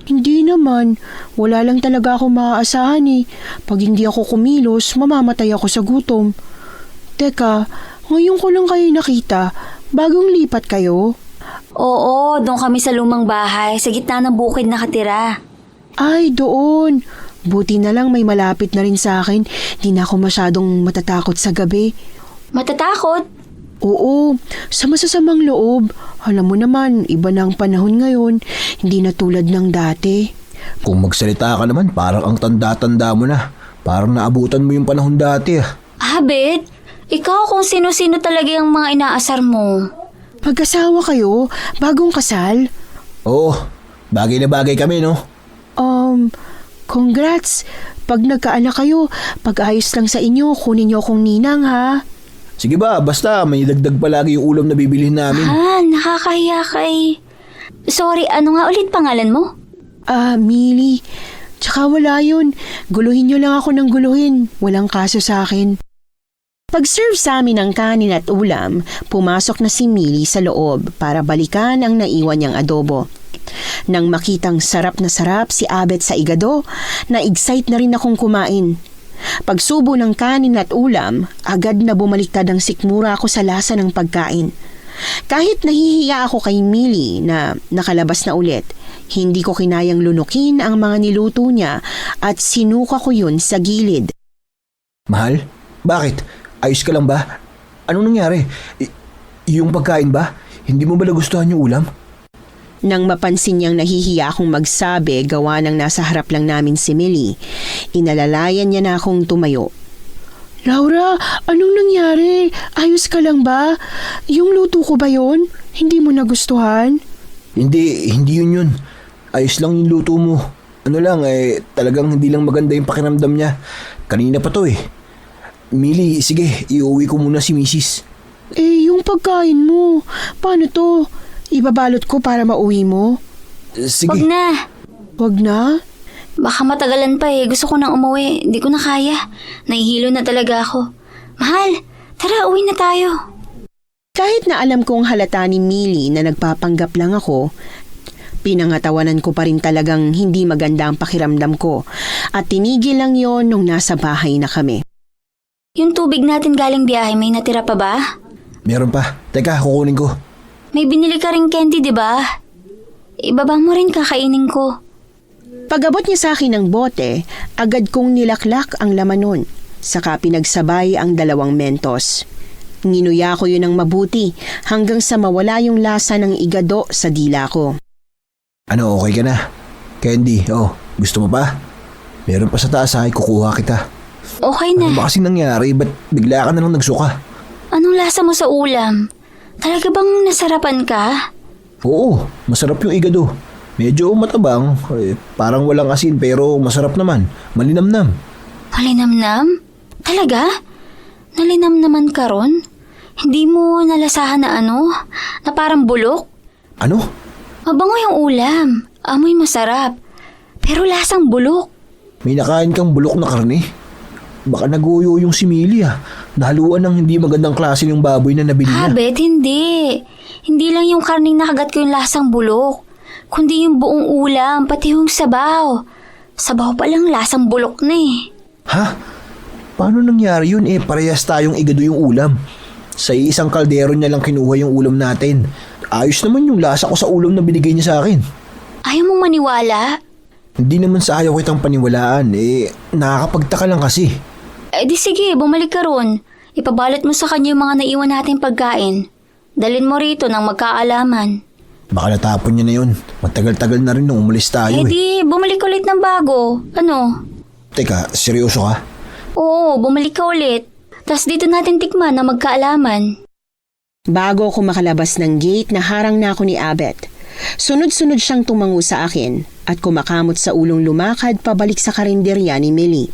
Hindi naman. Wala lang talaga ako maaasahan eh. Pag hindi ako kumilos, mamamatay ako sa gutom. Teka, ngayon ko lang kayo nakita. Bagong lipat kayo? Oo, doon kami sa lumang bahay, sa gitna ng bukid nakatira. Ay, doon. Buti na lang may malapit na rin sa akin. Di na ako masyadong matatakot sa gabi. Matatakot? Oo, sa masasamang loob. Alam mo naman, iba na ang panahon ngayon. Hindi na tulad ng dati. Kung magsalita ka naman, parang ang tanda-tanda mo na. Parang naabutan mo yung panahon dati ah. Abet, ikaw kung sino-sino talaga yung mga inaasar mo. Mag-asawa kayo? Bagong kasal? Oo, bagay na bagay kami no? Congrats. Pag nagkaanak kayo, pag-ayos lang sa inyo, kunin niyo akong ninang ha. Sige ba, basta may dagdag palagi yung ulam na bibilihin namin. Nakakahiya kay... Sorry, ano nga ulit pangalan mo? Millie. Tsaka wala yun. Guluhin niyo lang ako ng guluhin. Walang kaso sa akin. Pag-serve sa amin ng kanin at ulam, pumasok na si Millie sa loob para balikan ang naiwan niyang adobo. Nang makitang sarap na sarap si Abet sa igado, na-excite na rin akong kumain. Pagsubo ng kanin at ulam, agad na bumaliktad ang sikmura ko sa lasa ng pagkain. Kahit nahihiya ako kay Millie na nakalabas na ulit, hindi ko kinayang lunukin ang mga niluto niya at sinuka ko yun sa gilid. Mahal? Bakit? Ayos ka lang ba? Anong nangyari? Yung pagkain ba? Hindi mo ba nagustuhan yung ulam? Nang mapansin niyang nahihiya akong magsabi gawa ng nasa harap lang namin si Millie, inalalayan niya na akong tumayo. Laura, anong nangyari? Ayos ka lang ba? Yung luto ko ba yon? Hindi mo nagustuhan? Hindi yun. Ayos lang yung luto mo. Ano lang, talagang hindi lang maganda yung pakiramdam niya. Kanina pa to eh. Millie, sige, iuwi ko muna si Mrs. Yung pagkain mo, paano to? Ibabalot ko para mauwi mo? Sige. Wag na. Wag na? Baka matagalan pa eh. Gusto ko nang umuwi. Hindi ko na kaya. Nahihilo na talaga ako. Mahal, tara uwi na tayo. Kahit na alam kong halata ni Millie na nagpapanggap lang ako, pinangatawanan ko pa rin talagang hindi maganda ang pakiramdam ko at tinigil lang yon nung nasa bahay na kami. Yung tubig natin galing biyahe, may natira pa ba? Meron pa. Teka, kukunin ko. May binili ka ring candy, di ba? Ibaba mo rin, kakainin ko. Pag-abot niya sa akin ng bote, agad kong nilaklak ang laman nun. Saka pinagsabay ang 2 mentos. Nginuya ko yun ng mabuti hanggang sa mawala yung lasa ng igado sa dila ko. Ano, okay ka na? Candy, gusto mo pa? Meron pa sa taas ay kukuha kita. Okay na. Ano ba kasing nangyari? Ba't bigla ka na lang nagsuka? Anong lasa mo sa ulam? Talaga bang nasarapan ka? Oo, masarap yung igado. Medyo matabang, parang walang asin pero masarap naman. Malinamnam. Malinamnam? Talaga? Nalinam naman ka ron? Hindi mo nalasahan na na parang bulok? Ano? Mabango yung ulam. Amoy masarap. Pero lasang bulok. May nakain kang bulok na karne? Baka naguyo yung si Millie Nahaluan ng hindi magandang klase yung baboy na nabili niya. Habet, hindi. Hindi lang yung karning nakagat ko yung lasang bulok. Kundi yung buong ulam, pati yung sabaw. Sabaw pa lang lasang bulok na eh. Ha? Paano nangyari yun parehas tayong igado yung ulam. Sa isang kaldero niya lang kinuha yung ulam natin. Ayos naman yung lasa ko sa ulam na binigay niya sa akin. Ayaw mong maniwala? Hindi naman sa ayaw kitang paniwalaan nakakapagtaka lang kasi. Di sige, bumalik ka ron. Ipabalot mo sa kanya yung mga naiwan nating pagkain. Dalin mo rito nang magkaalaman. Baka natapon niya na yun. Matagal-tagal na rin nung umalis tayo Di, bumalik ulit ng bago. Ano? Teka, seryoso ka? Oo, bumalik ka ulit. Tas dito natin tikman na magkaalaman. Bago ako makalabas ng gate, naharang na ako ni Abet. Sunod-sunod siyang tumango sa akin at kumakamot sa ulong lumakad pabalik sa karinderya ni Millie.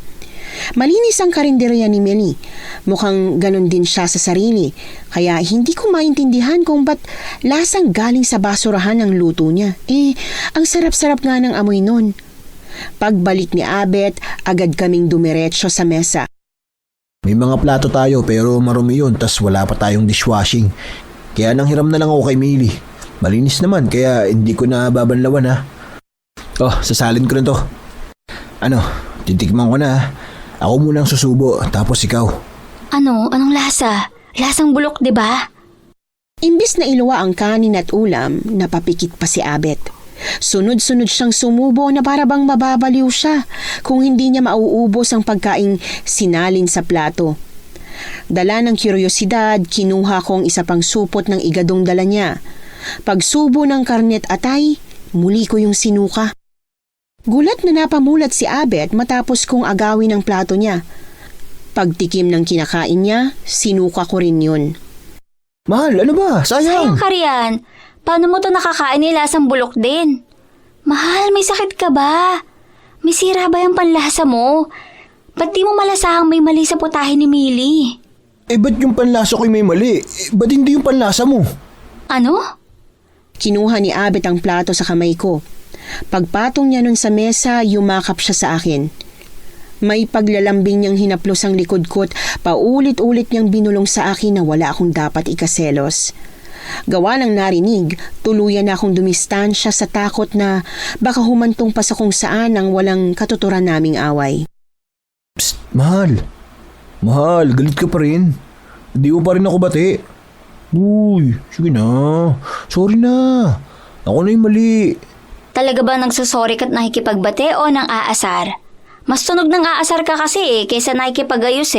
Malinis ang karinderya ni Millie. Mukhang ganon din siya sa sarili, kaya hindi ko maintindihan kung ba't lasang galing sa basurahan ang luto niya. Ang sarap-sarap nga ng amoy nun. Pagbalik ni Abet, agad kaming dumiretso sa mesa. May mga plato tayo pero marumi yun tas wala pa tayong dishwashing. Kaya nanghiram na lang ako kay Millie. Malinis naman kaya hindi ko na babanlawan sasalin ko na to. Titikman ko na Ako munang susubo tapos ikaw. Anong lasa? Lasang bulok, di ba? Imbis na iluwa ang kanin at ulam, napapikit pa si Abet. Sunod-sunod siyang sumubo na para bang mababaliw siya kung hindi niya mauubos ang pagkaing sinalin sa plato. Dala ng kuryosidad, kinuha kong isa pang supot ng igadong dala niya. Pagsubo ng karnet atay, muli ko yung sinuka. Gulat na napamulat si Abet matapos kong agawin ang plato niya. Pagtikim ng kinakain niya, sinuka ko rin yun. Mahal, ano ba? Sayang! Sayang ka riyan. Paano mo to nakakain ni lasang bulok din? Mahal, may sakit ka ba? May sira ba yung panlasa mo? Ba't di mo malasahang may mali sa putahe ni Millie? Ba't yung panlasa ko'y may mali? Ba't hindi yung panlasa mo? Ano? Kinuha ni Abet ang plato sa kamay ko. Pagpatong niya nun sa mesa, yumakap siya sa akin. May paglalambing niyang hinaplos ang likod ko't paulit-ulit niyang binulong sa akin na wala akong dapat ikaselos. Gawa ng narinig, tuluyan na akong dumistansya sa takot na baka humantong pa sa kung saan ang walang katuturan naming away. Psst, mahal. Mahal, galit ka pa rin. Hindi mo pa rin ako bati. Uy, sige na. Sorry na. Ako na yung mali. Talaga ba nagsasorry ka't nakikipagbate o nang aasar? Mas tunog ng aasar ka kasi kaysa nakikipagayos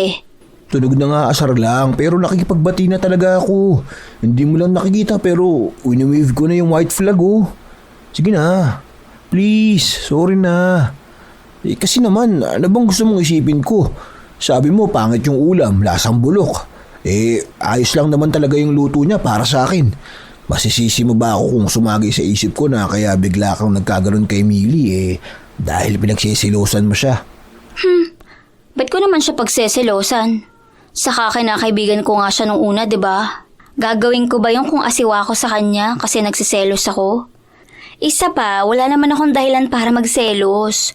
Tunog na nga asar lang pero nakikipagbati na talaga ako. Hindi mo lang nakikita pero wini-wave ko na yung white flag oh. Sige na. Please, sorry na. Kasi naman, ano bang gusto mong isipin ko? Sabi mo, pangit yung ulam, lasang bulok. Ayos lang naman talaga yung luto niya para sa akin. Masisisi mo ba ako kung sumagi sa isip ko na kaya bigla kang nagkagaron kay Millie dahil pinagsisilosan mo siya? Ba't ko naman siya pagseselosan? Saka kinakaibigan ko nga siya nung una, 'di ba? Gagawin ko ba yung kung asiwa ko sa kanya kasi nagsiselos ako? Isa pa, wala naman akong dahilan para magselos.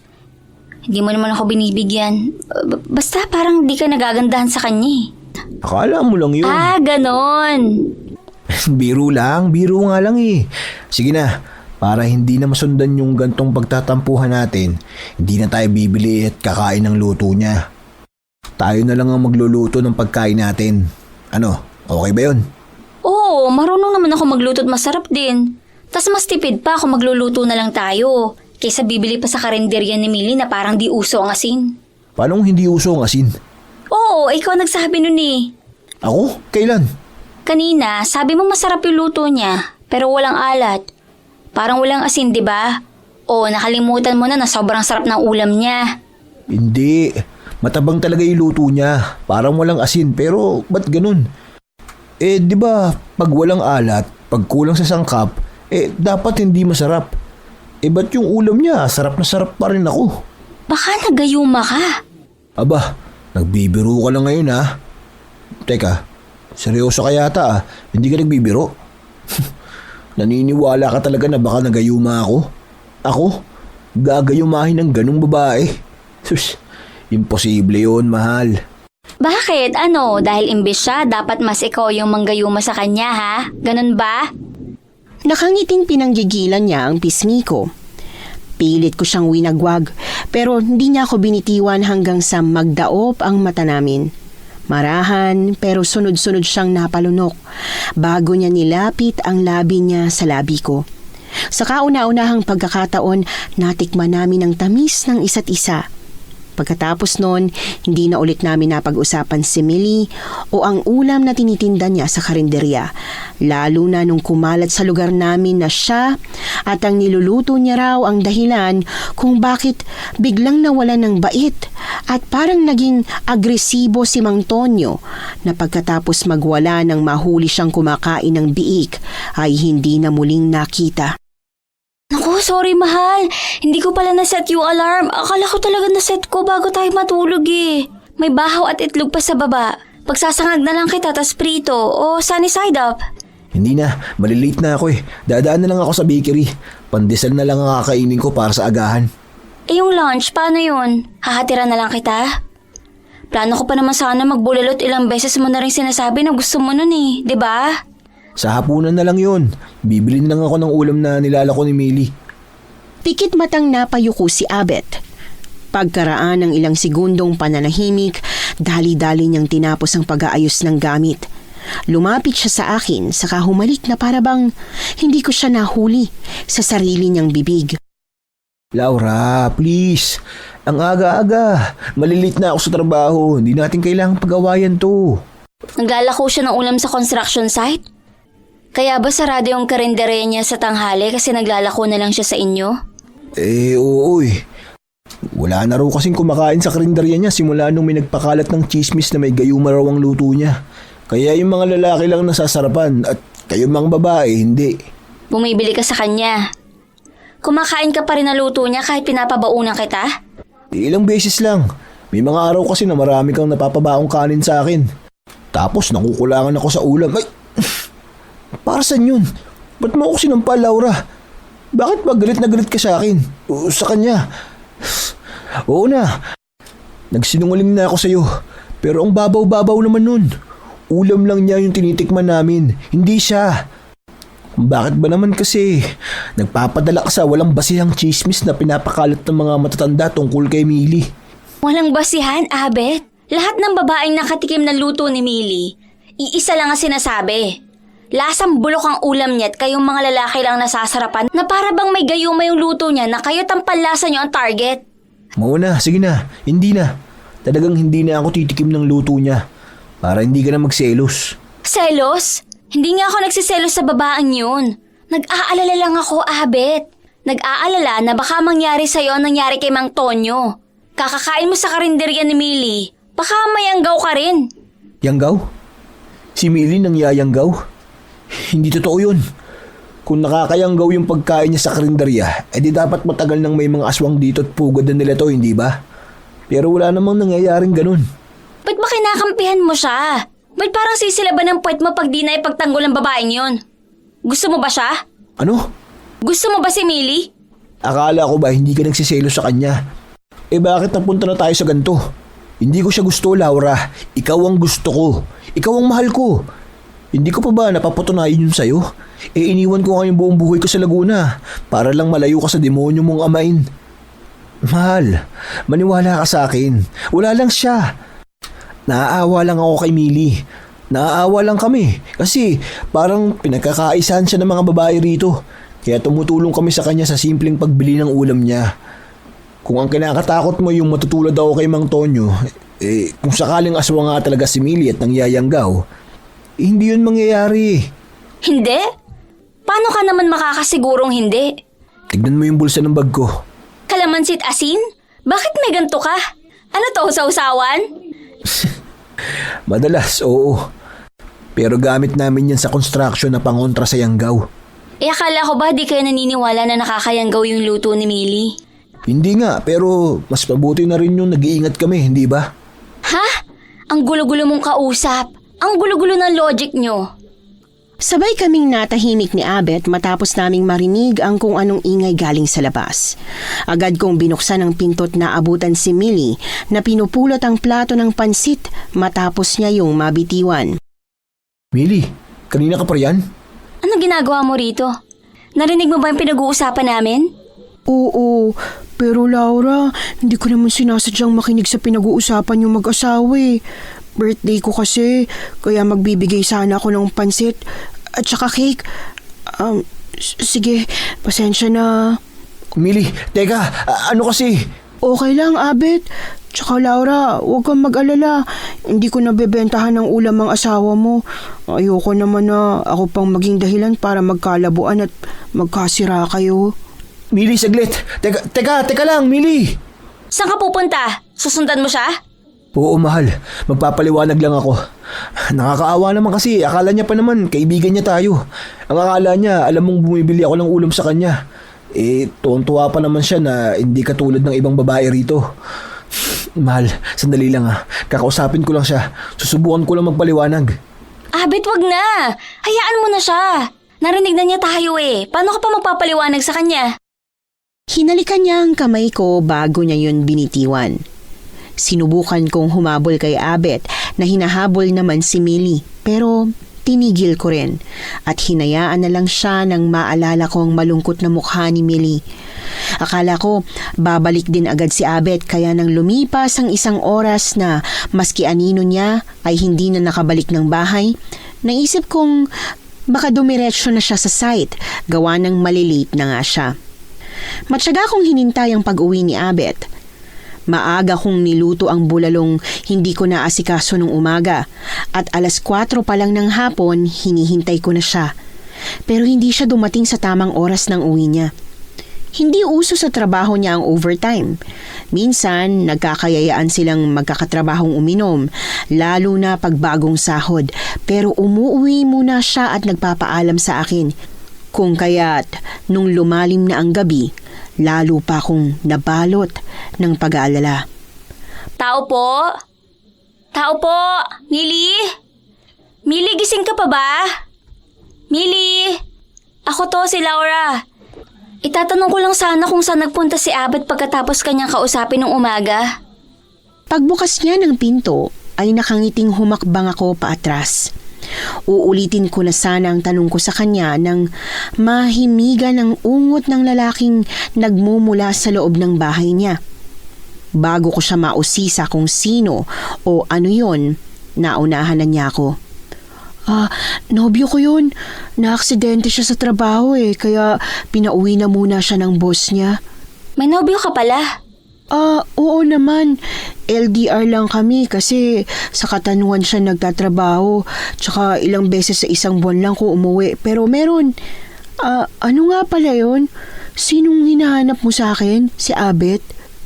Hindi mo naman ako binibigyan. Basta parang di ka nagagandahan sa kanya Akala mo lang yun. ganon. Biro nga lang Sige na, para hindi na masundan yung gantong pagtatampuhan natin, hindi na tayo bibili at kakain ng luto niya. Tayo na lang ang magluluto ng pagkain natin. Ano, okay ba yun? Oo, marunong naman ako magluto at masarap din. Tas mas tipid pa kung magluluto na lang tayo. Kaysa bibili pa sa karinderya ni Millie na parang di uso ang asin. Paano hindi uso ang asin? Oo, ikaw nagsabi nun Ako? Kailan? Kanina, sabi mo masarap yung luto niya, pero walang alat. Parang walang asin, di ba? O nakalimutan mo na sobrang sarap ng ulam niya. Hindi. Matabang talaga yung luto niya. Parang walang asin, pero ba't ganun? Di ba, pag walang alat, pag kulang sa sangkap, dapat hindi masarap. Ba't yung ulam niya, sarap na sarap pa rin ako? Baka nagayuma ka. Aba, nagbibiro ka lang ngayon Teka, seryoso ka yata Hindi ka nagbibiro? Naniniwala ka talaga na baka nagayuma ako? Ako? Gagayumahin ng ganung babae? Sus, imposible yun, mahal. Bakit? Ano? Dahil imbis siya, dapat mas ikaw yung manggayuma sa kanya, ha? Ganun ba? Nakangiting pinanggigilan niya ang pisngi ko. Pilit ko siyang winagwag pero hindi niya ako binitiwan hanggang sa magdaop ang mata namin. Marahan pero sunod-sunod siyang napalunok bago niya nilapit ang labi niya sa labi ko. Sa kauna-unahang pagkakataon, natikman namin ang tamis ng isa't isa. Pagkatapos noon, hindi na ulit namin napag-usapan si Millie o ang ulam na tinitinda niya sa karinderya. Lalo na nung kumalat sa lugar namin na siya at ang niluluto niya raw ang dahilan kung bakit biglang nawalan ng bait at parang naging agresibo si Mang Tonyo na pagkatapos magwala ng mahuli siyang kumakain ng biik ay hindi na muling nakita. Naku, sorry mahal. Hindi ko pala naset yung alarm. Akala ko talaga naset ko bago tayo matulog May bahaw at itlog pa sa baba. Pagsasangag na lang kita tas prito o sunny side up. Hindi na, malilate na ako Dadaan na lang ako sa bakery. Pandesal na lang ang kakainin ko para sa agahan. Yung lunch, paano yun? Hahatira na lang kita? Plano ko pa naman sana magbulalot, ilang beses mo na rin sinasabi na gusto mo nun di ba? Sa hapunan na lang yun. Bibili na lang ako ng ulam na nilalako ni Millie. Pikit matang napayuko si Abet. Pagkaraan ng ilang segundong pananahimik, dali-dali niyang tinapos ang pag-aayos ng gamit. Lumapit siya sa akin, saka humalik na parabang hindi ko siya nahuli sa sarili niyang bibig. Laura, please. Ang aga-aga. Malilit na ako sa trabaho. Hindi natin kailangang pag-awayan to. Naglalako siya ng ulam sa construction site? Kaya ba sarado yung karinderya niya sa tanghali kasi naglalako na lang siya sa inyo? Oo Wala na raw kasing kumakain sa karinderya niya simula nung may nagpakalat ng chismis na may gayuma raw ang luto niya. Kaya yung mga lalaki lang nasasarapan at kayong mga babae hindi. Bumibili ka sa kanya. Kumakain ka pa rin na luto niya kahit pinapabaunan kita? Ilang beses lang. May mga araw kasi na marami kang napapabaong kanin sa akin. Tapos nakukulangan ako sa ulam. Ay, para saan yun? Ba't mo ako sinampal, Laura? Bakit ba galit na galit ka sa akin? O sa kanya? Oo na. Nagsinungaling na ako sa'yo. Pero ang babaw-babaw naman nun. Ulam lang niya yung tinitikman namin. Hindi siya. Bakit ba naman kasi? Nagpapadala ka sa walang basihang chismis na pinapakalat ng mga matatanda tungkol kay Millie. Walang basihan, Abet. Lahat ng babaeng nakatikim ng luto ni Millie, iisa lang ang sinasabi. Lasang bulok ang ulam niya at kayong mga lalaki lang nasasarapan na para bang may gayuma yung luto niya na kayo ang panlasa niyo ang target. Mauna, sige na. Hindi na. Talagang hindi na ako titikim ng luto niya. Para hindi ka na magselos. Selos? Hindi nga ako nagsiselos sa babaeng yun. Nag-aalala lang ako, Abet. Nag-aalala na baka mangyari sa'yo ang nangyari kay Mang Tonyo. Kakakain mo sa karinderya ni Millie. Baka mayanggaw ka rin. Yanggaw? Si Millie nang yayanggaw? Hindi totoo yun. Kung nakakayanggaw yung pagkain niya sa karinderya, edi dapat matagal nang may mga aswang dito at pugad na nila to, hindi ba? Pero wala namang nangyayaring ganun. Ba't ba kinakampihan mo siya? Ba't parang sisilaban ng puwet mo pag di na ipagtanggol ang babaeng yun? Gusto mo ba siya? Ano? Gusto mo ba si Millie? Akala ko ba hindi ka nagsiselo sa kanya? Eh bakit napunta na tayo sa ganito? Hindi ko siya gusto, Laura. Ikaw ang gusto ko. Ikaw ang mahal ko. Hindi ko pa ba napapatunayan yun sa'yo? Eh iniwan ko nga yung buong buhay ko sa Laguna para lang malayo ka sa demonyo mong amain. Mahal, maniwala ka sa akin. Wala lang siya. Naaawa lang ako kay Millie. Naaawa lang kami kasi parang pinagkakaisahan siya ng mga babae rito. Kaya tumutulong kami sa kanya sa simpleng pagbili ng ulam niya. Kung ang kinakatakot mo yung matutulad ako kay Mang Tonyo, kung sakaling aswa nga talaga si Millie at nangyayanggaw, hindi yun mangyayari. Hindi? Paano ka naman makakasigurong hindi? Tignan mo yung bulsa ng bag ko. Kalamansit asin? Bakit may ganito ka? Ano to, sausawan? Madalas, oo. Pero gamit namin yan sa construction na pangontra sa yanggaw. Akala ko ba di kayo naniniwala na nakakayanggaw yung luto ni Millie? Hindi nga, pero mas mabuti na rin yung nag-iingat kami, hindi ba? Ha? Ang gulo-gulo mong kausap. Ang gulo-gulo ng logic nyo. Sabay kaming natahimik ni Abet matapos naming marinig ang kung anong ingay galing sa labas. Agad kong binuksan ang pinto't naabutan si Millie na pinupulot ang plato ng pansit matapos niya yung mabitiwan. Millie, kanina ka pa riyan? Anong ginagawa mo rito? Narinig mo ba yung pinag-uusapan namin? Oo, pero Laura, hindi ko naman sinasadyang makinig sa pinag-uusapan yung mag-asawa eh. Birthday ko kasi, kaya magbibigay sana ako ng pansit at saka cake. Sige, pasensya na. Millie, teka, ano kasi? Okay lang, Abet. Tsaka Laura, huwag kang mag-alala. Hindi ko nabebentahan ng ulam ang asawa mo. Ayoko naman na ako pang maging dahilan para magkalabuan at magkasira kayo. Millie, saglit. Teka lang, Millie. Saan ka pupunta? Susundan mo siya? Oo, mahal. Magpapaliwanag lang ako. Nakakaawa naman kasi. Akala niya pa naman, kaibigan niya tayo. Ang akala niya, alam mong bumibili ako ng ulam sa kanya. Tuwan-tuwa pa naman siya na hindi katulad ng ibang babae rito. Mahal, sandali lang ha. Kakausapin ko lang siya. Susubukan ko lang magpaliwanag. Abet, wag na. Hayaan mo na siya. Narinig na niya tayo eh. Paano ka pa magpapaliwanag sa kanya? Hinalikan niya ang kamay ko bago niya yun binitiwan. Sinubukan kong humabol kay Abet na hinahabol naman si Millie pero tinigil ko rin at hinayaan na lang siya nang maalala ko ang malungkot na mukha ni Millie. Akala ko babalik din agad si Abet kaya nang lumipas ang isang oras na maski anino niya ay hindi na nakabalik ng bahay, naisip kong baka dumiretso na siya sa site gawa ng malilate na nga siya. Matyaga kong hinintay ang pag-uwi ni Abet. Maaga kong niluto ang bulalong hindi ko naasikaso nung umaga at 4:00 pa lang ng hapon hinihintay ko na siya. Pero hindi siya dumating sa tamang oras ng uwi niya. Hindi uso sa trabaho niya ang overtime. Minsan nagkakayayaan silang magkakatrabahong uminom, lalo na pag bagong sahod. Pero umuwi muna siya at nagpapaalam sa akin. Kung kaya't nung lumalim na ang gabi, lalo pa akong nabalot ng pag-aalala. Tao po? Tao po? Millie? Millie, gising ka pa ba? Millie? Ako to, si Laura. Itatanong ko lang sana kung saan nagpunta si Abet pagkatapos kanyang kausapin ng umaga. Pagbukas niya ng pinto, ay nakangiting humakbang ako paatras. Uulitin ko na sana ang tanong ko sa kanya nang mahimigan ang ungot ng lalaking nagmumula sa loob ng bahay niya. Bago ko siya mausisa kung sino o ano yon, naunahan na niya ako. Nobyo ko yun. Naaksidente siya sa trabaho kaya pinauwi na muna siya ng boss niya. May nobyo ka pala. Oo naman. LDR lang kami kasi sa Katanuan siya nagtatrabaho. Tsaka ilang beses sa isang buwan lang ko umuwi. Pero meron. Ano nga pala yun? Sinong hinahanap mo sa akin? Si Abet?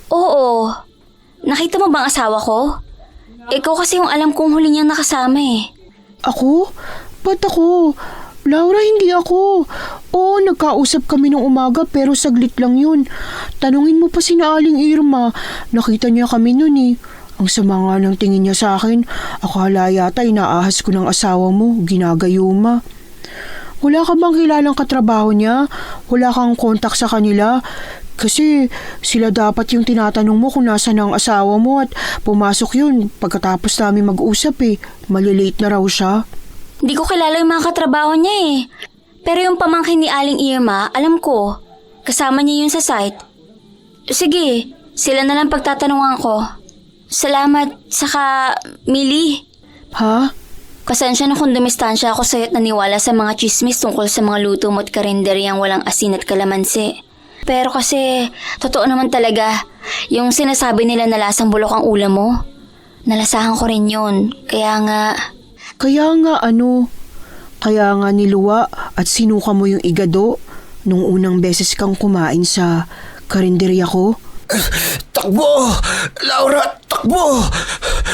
Oo. Nakita mo bang asawa ko? Ikaw kasi yung alam kong huli niyang nakasama eh. Ako? Ba't ako? Laura, hindi ako. Oo, nagkausap kami ng umaga pero saglit lang yun. Tanungin mo pa si Aling Irma. Nakita niya kami nun eh. Ang sama nga ng tingin niya sa akin. Akala yata inaahas ko ng asawa mo. Ginagayuma. Wala ka bang kilalang katrabaho niya? Wala kang kontak sa kanila? Kasi sila dapat yung tinatanong mo kung nasa ang asawa mo at pumasok yun pagkatapos namin mag-usap eh. Malilate na raw siya. Hindi ko kilala yung mga katrabaho niya eh. Pero yung pamangkin ni Aling Irma, alam ko. Kasama niya yun sa site. Sige, sila na lang pagtatanungan ko. Salamat, saka Millie. Ha? Pasensya na kung dumistansya ako sa'yo at naniwala sa mga chismis tungkol sa mga luto mo at karinderyang walang asin at kalamansi. Pero kasi, totoo naman talaga, yung sinasabi nila na lasang bulok ang ulam mo. Nalasahan ko rin yun, kaya nga... Kaya nga niluwa at sinuka mo yung igado nung unang beses kang kumain sa karinderya ko? Takbo! Laura, takbo!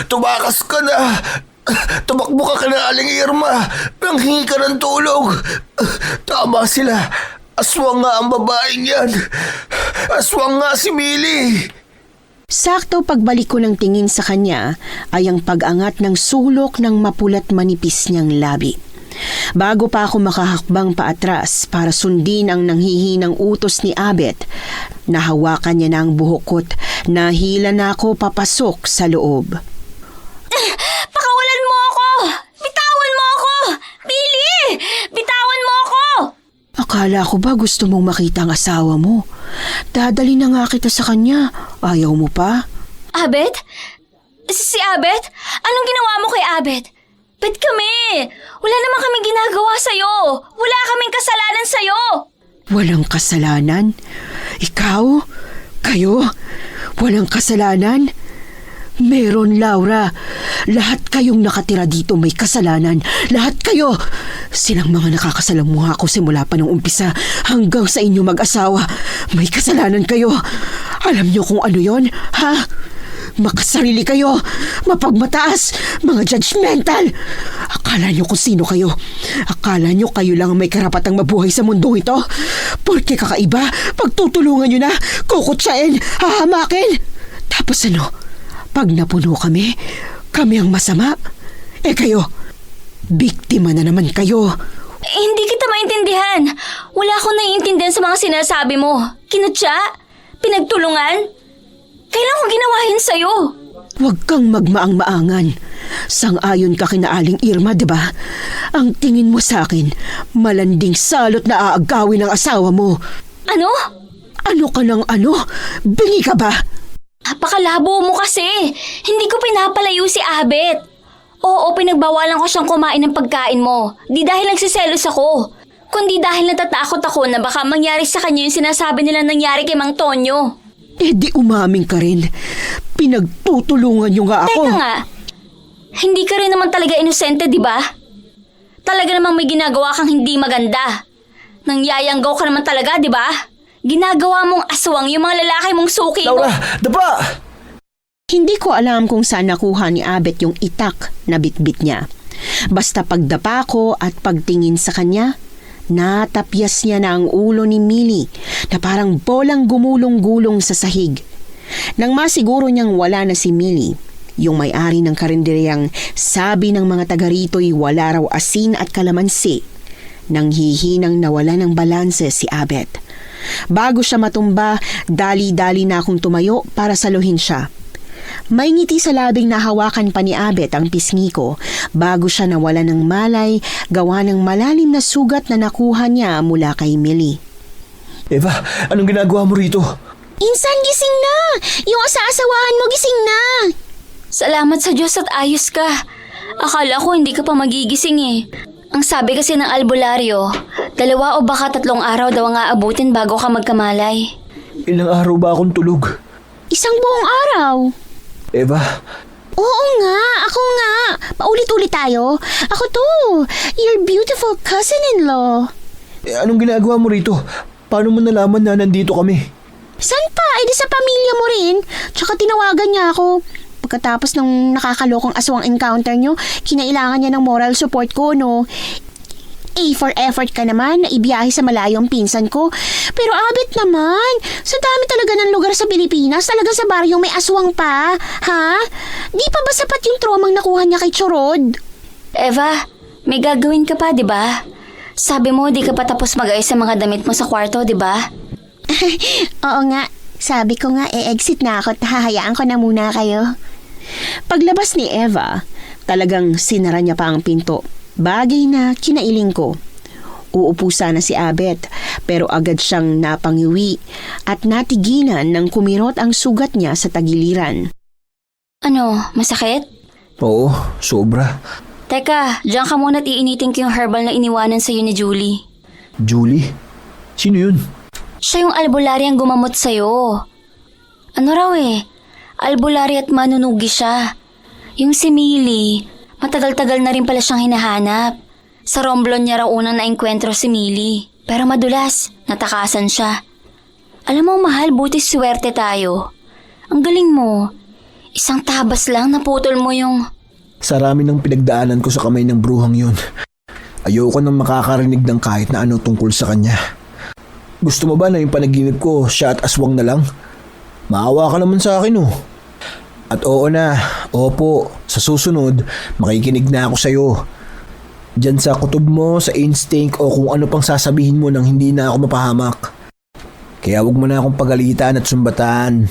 Tumakas ka na! Tumakbo ka na, Aling Irma! Nanghingi ka ng tulong! Tama sila! Aswang nga ang babaeng yan! Aswang nga si Millie! Sakto pagbalik ko ng tingin sa kanya ay ang pag-angat ng sulok ng mapulat manipis niyang labi. Bago pa ako makahakbang paatras para sundin ang nanghihinang utos ni Abet, nahawakan niya na ang buhok ko't nahila na ako papasok sa loob. Pakawalan mo ako! Bitawan mo ako! Billy! Bitawan mo ako! Akala ko ba gusto mong makita ang asawa mo? Dadali na nga kita sa kanya. Ayaw mo pa? Abet? Si Abet? Anong ginawa mo kay Abet? Ba't kami? Wala naman kaming ginagawa sa'yo. Wala kaming kasalanan sa'yo. Walang kasalanan? Ikaw? Kayo? Walang kasalanan? Meron, Laura. Lahat kayong nakatira dito may kasalanan. Lahat kayo. Silang mga nakakasalamuha ko simula pa ng umpisa hanggang sa inyo mag-asawa. May kasalanan kayo. Alam niyo kung ano yon, ha? Makasarili kayo. Mapagmataas. Mga judgmental. Akala niyo kung sino kayo. Akala niyo kayo lang ang may karapatang mabuhay sa mundong ito. Porque kakaiba, pagtutulungan niyo na, kukutsain, hahamakin. Tapos ano? Pag napuno kami ang masama. Kayo, biktima na naman kayo. Hindi kita maintindihan. Wala akong naiintindihan sa mga sinasabi mo. Kinutya? Pinagtulungan? Kailan ko ginawa yun sa'yo? Huwag kang magmaang-maangan. Sang-ayon ka kina Aling Irma, diba? Ang tingin mo sa akin, malanding salot na aagawin ng asawa mo. Ano? Ano ka ng ano? Bingi ka ba? Napakalabo mo kasi. Hindi ko pinapalayo si Abet. Oo, pinagbawalan ko siyang kumain ng pagkain mo. Di dahil nagsiselos ako. Kundi dahil natatakot ako na baka mangyari sa kanya yung sinasabi nila nangyari kay Mang Tonyo. Di umaming ka rin. Pinagtutulungan niyo nga ako. Teka nga, hindi ka rin naman talaga inosente, di ba? Talaga namang may ginagawa kang hindi maganda. Nangyayanggaw ka naman talaga, di ba? Ginagawa mong aswang yung mga lalaki mong suki mo. Laura, daba! Hindi ko alam kung saan nakuha ni Abet yung itak na bitbit niya. Basta pagdapa ko at pagtingin sa kanya, natapyas niya na ang ulo ni Millie na parang bolang gumulong-gulong sa sahig. Nang masiguro niyang wala na si Millie, yung may-ari ng karinderyang sabi ng mga taga rito'y wala raw asin at kalamansi, nang hihinang nawala ng balanse si Abet. Bago siya matumba, dali-dali na akong tumayo para saluhin siya. May ngiti sa labing nahawakan pa ni Abet ang pisngi ko bago siya nawala ng malay gawa ng malalim na sugat na nakuha niya mula kay Millie. Eva, anong ginagawa mo rito? Insan, gising na! Yung asa-asawahan mo, gising na! Salamat sa Diyos at ayos ka. Akala ko hindi ka pa magigising eh. Ang sabi kasi ng albularyo, 2 o baka 3 araw daw ang aabutin bago ka magkamalay. Ilang araw ba akong tulog? Isang buong araw. Eva, Oo nga, ako nga. Paulit-ulit tayo. Ako to, your beautiful cousin-in-law. anong ginagawa mo rito? Paano mo nalaman na nandito kami? San pa? Eh di sa pamilya mo rin. Tsaka tinawagan niya ako. Pagkatapos ng nakakalokong aswang encounter nyo, kinailangan niya ng moral support ko, no? For effort ka naman na ibiyahe sa malayong pinsan ko. Pero abit naman, sa dami talaga ng lugar sa Pilipinas, talaga sa baryong may aswang pa. Ha? Di pa ba sapat yung traumang nakuha niya kay Chorod? Eva, may gagawin ka pa, di ba? Sabi mo, di ka pa tapos mag-ayos sa mga damit mo sa kwarto, di ba? Oo nga, sabi ko nga exit na ako at hahayaan ko na muna kayo. Paglabas ni Eva, talagang sinara niya pa ang pinto. Bagay na kinailing ko. Uupo sana si Abet, pero agad siyang napangiwi at natigilan nang kumirot ang sugat niya sa tagiliran. Ano, masakit? Oo, sobra. Teka, diyan ka muna at iinitin ko yung herbal na iniwanan sa'yo ni Julie. Julie? Sino yun? Siya yung albularyo ang gumamot sa'yo. Ano raw albularyo at manunugi siya. Yung si Millie, matagal-tagal na rin pala siyang hinahanap. Sa Romblon niya raw unang naengkwentro si Millie. Pero madulas, natakasan siya. Alam mo mahal, buti swerte tayo. Ang galing mo. Isang tabas lang naputol mo yung... Sa rami ng pinagdaanan ko sa kamay ng bruhang yun. Ayoko nang makakarinig ng kahit na ano tungkol sa kanya. Gusto mo ba na yung panaginip ko, siya at aswang na lang? Maawa ka naman sa akin oh. At oo na, opo, sa susunod, makikinig na ako sa'yo. Diyan sa kutob mo, sa instinct o kung ano pang sasabihin mo nang hindi na ako mapahamak. Kaya wag mo na akong pagalitan at sumbatan.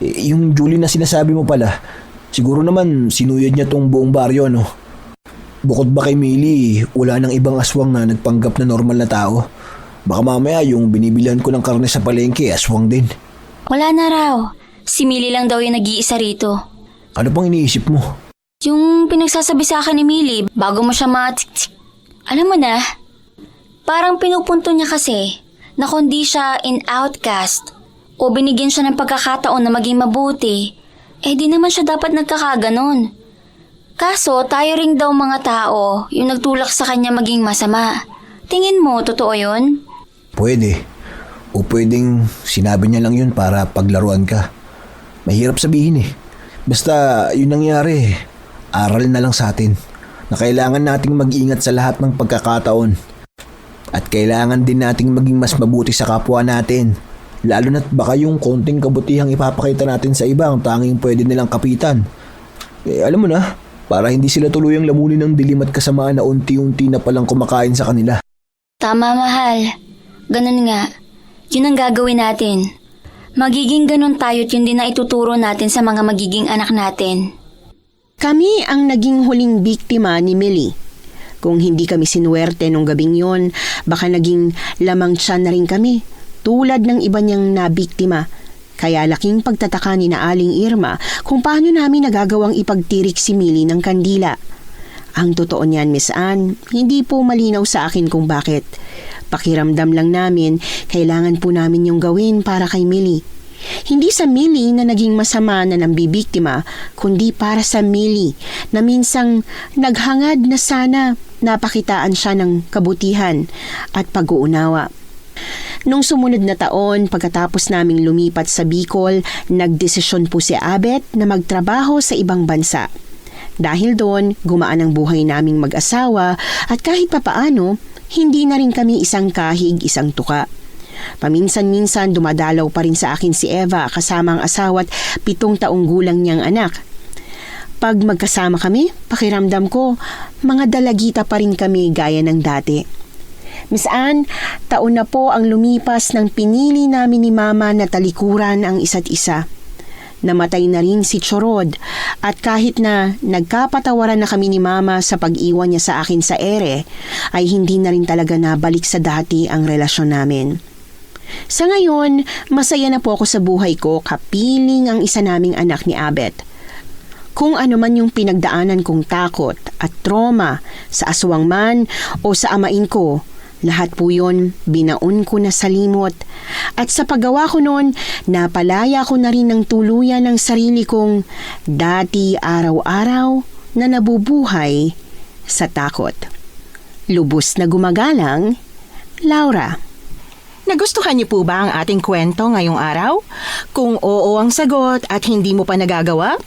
Yung Julie na sinasabi mo pala, siguro naman sinuyod niya tong buong baryo, no? Bukod ba kay Millie, wala nang ibang aswang na nagpanggap na normal na tao? Baka mamaya yung binibilihan ko ng karne sa palengke, aswang din. Wala na raw. Si Millie lang daw yung nag-iisa rito. Ano pang iniisip mo? Yung pinagsasabi sa akin ni Millie, bago mo siya Alam mo na, parang pinupunto niya kasi na kung di siya in outcast o binigyan siya ng pagkakataon na maging mabuti, di naman siya dapat nagkakaganon. Kaso tayo ring daw mga tao yung nagtulak sa kanya maging masama. Tingin mo, totoo yun? Pwede. O pwedeng sinabi niya lang yun para paglaruan ka. Mahirap sabihin Basta yun nangyari, aral na lang sa atin na kailangan nating mag-ingat sa lahat ng pagkakataon. At kailangan din nating maging mas mabuti sa kapwa natin. Lalo na't baka yung konting kabutihang ipapakita natin sa iba ang tanging pwede nilang kapitan. Alam mo na, para hindi sila tuluyang lamunin ng dilim at kasamaan na unti-unti na palang kumakain sa kanila. Tama, mahal. Ganun nga. Yun ang gagawin natin. Magiging ganun tayo't yun din na ituturo natin sa mga magiging anak natin. Kami ang naging huling biktima ni Millie. Kung hindi kami sinuwerte nung gabing yon, baka naging lamang tiyan na rin kami, tulad ng iba niyang nabiktima. Kaya laking pagtataka ni na Aling Irma kung paano namin nagagawang ipagtirik si Millie ng kandila. Ang totoo niyan, Miss Anne, hindi po malinaw sa akin kung bakit. Pakiramdam lang namin, kailangan po namin yung gawin para kay Millie. Hindi sa Millie na naging masama na nambibiktima, kundi para sa Millie na minsang naghangad na sana napakitaan siya ng kabutihan at pag-uunawa. Nung sumunod na taon, pagkatapos naming lumipat sa Bicol, nagdesisyon po si Abet na magtrabaho sa ibang bansa. Dahil doon, gumaan ang buhay naming mag-asawa at kahit papaano, hindi na rin kami isang kahig, isang tuka. Paminsan-minsan dumadalaw pa rin sa akin si Eva kasama ang asawa at 7 taong gulang niyang anak. Pag magkasama kami, pakiramdam ko, mga dalagita pa rin kami gaya ng dati. Miss Anne, taon na po ang lumipas nang pinili namin ni Mama na talikuran ang isa't isa. Namatay na rin si Chorod at kahit na nagkapatawaran na kami ni Mama sa pag-iwan niya sa akin sa ere, ay hindi na rin talaga nabalik sa dati ang relasyon namin. Sa ngayon, masaya na po ako sa buhay ko kapiling ang isa naming anak ni Abet. Kung ano man yung pinagdaanan kong takot at trauma sa aswang man o sa amain ko, Lahat po yun, binaon ko na sa limot. At sa paggawa ko nun, napalaya ko na rin ng tuluyan ng sarili kong dati araw-araw na nabubuhay sa takot. Lubos na gumagalang, Laura. Nagustuhan niyo po ba ang ating kwento ngayong araw? Kung oo ang sagot at hindi mo pa nagagawa,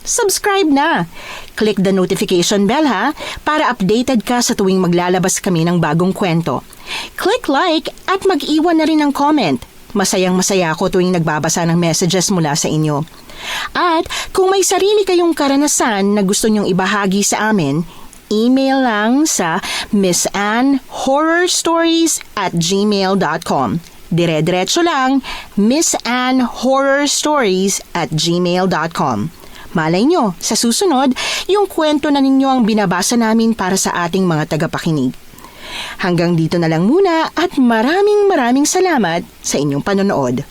subscribe na. Click the notification bell ha, para updated ka sa tuwing maglalabas kami ng bagong kwento. Click like at mag-iwan na rin ng comment. Masayang-masaya ako tuwing nagbabasa ng messages mula sa inyo. At kung may sarili kayong karanasan na gusto nyong ibahagi sa amin, email lang sa missanhorrorstories@gmail.com. Dire-diretso lang, missanhorrorstories@gmail.com. Malay nyo, sa susunod, yung kwento na ninyo ang binabasa namin para sa ating mga tagapakinig. Hanggang dito na lang muna at maraming salamat sa inyong panonood.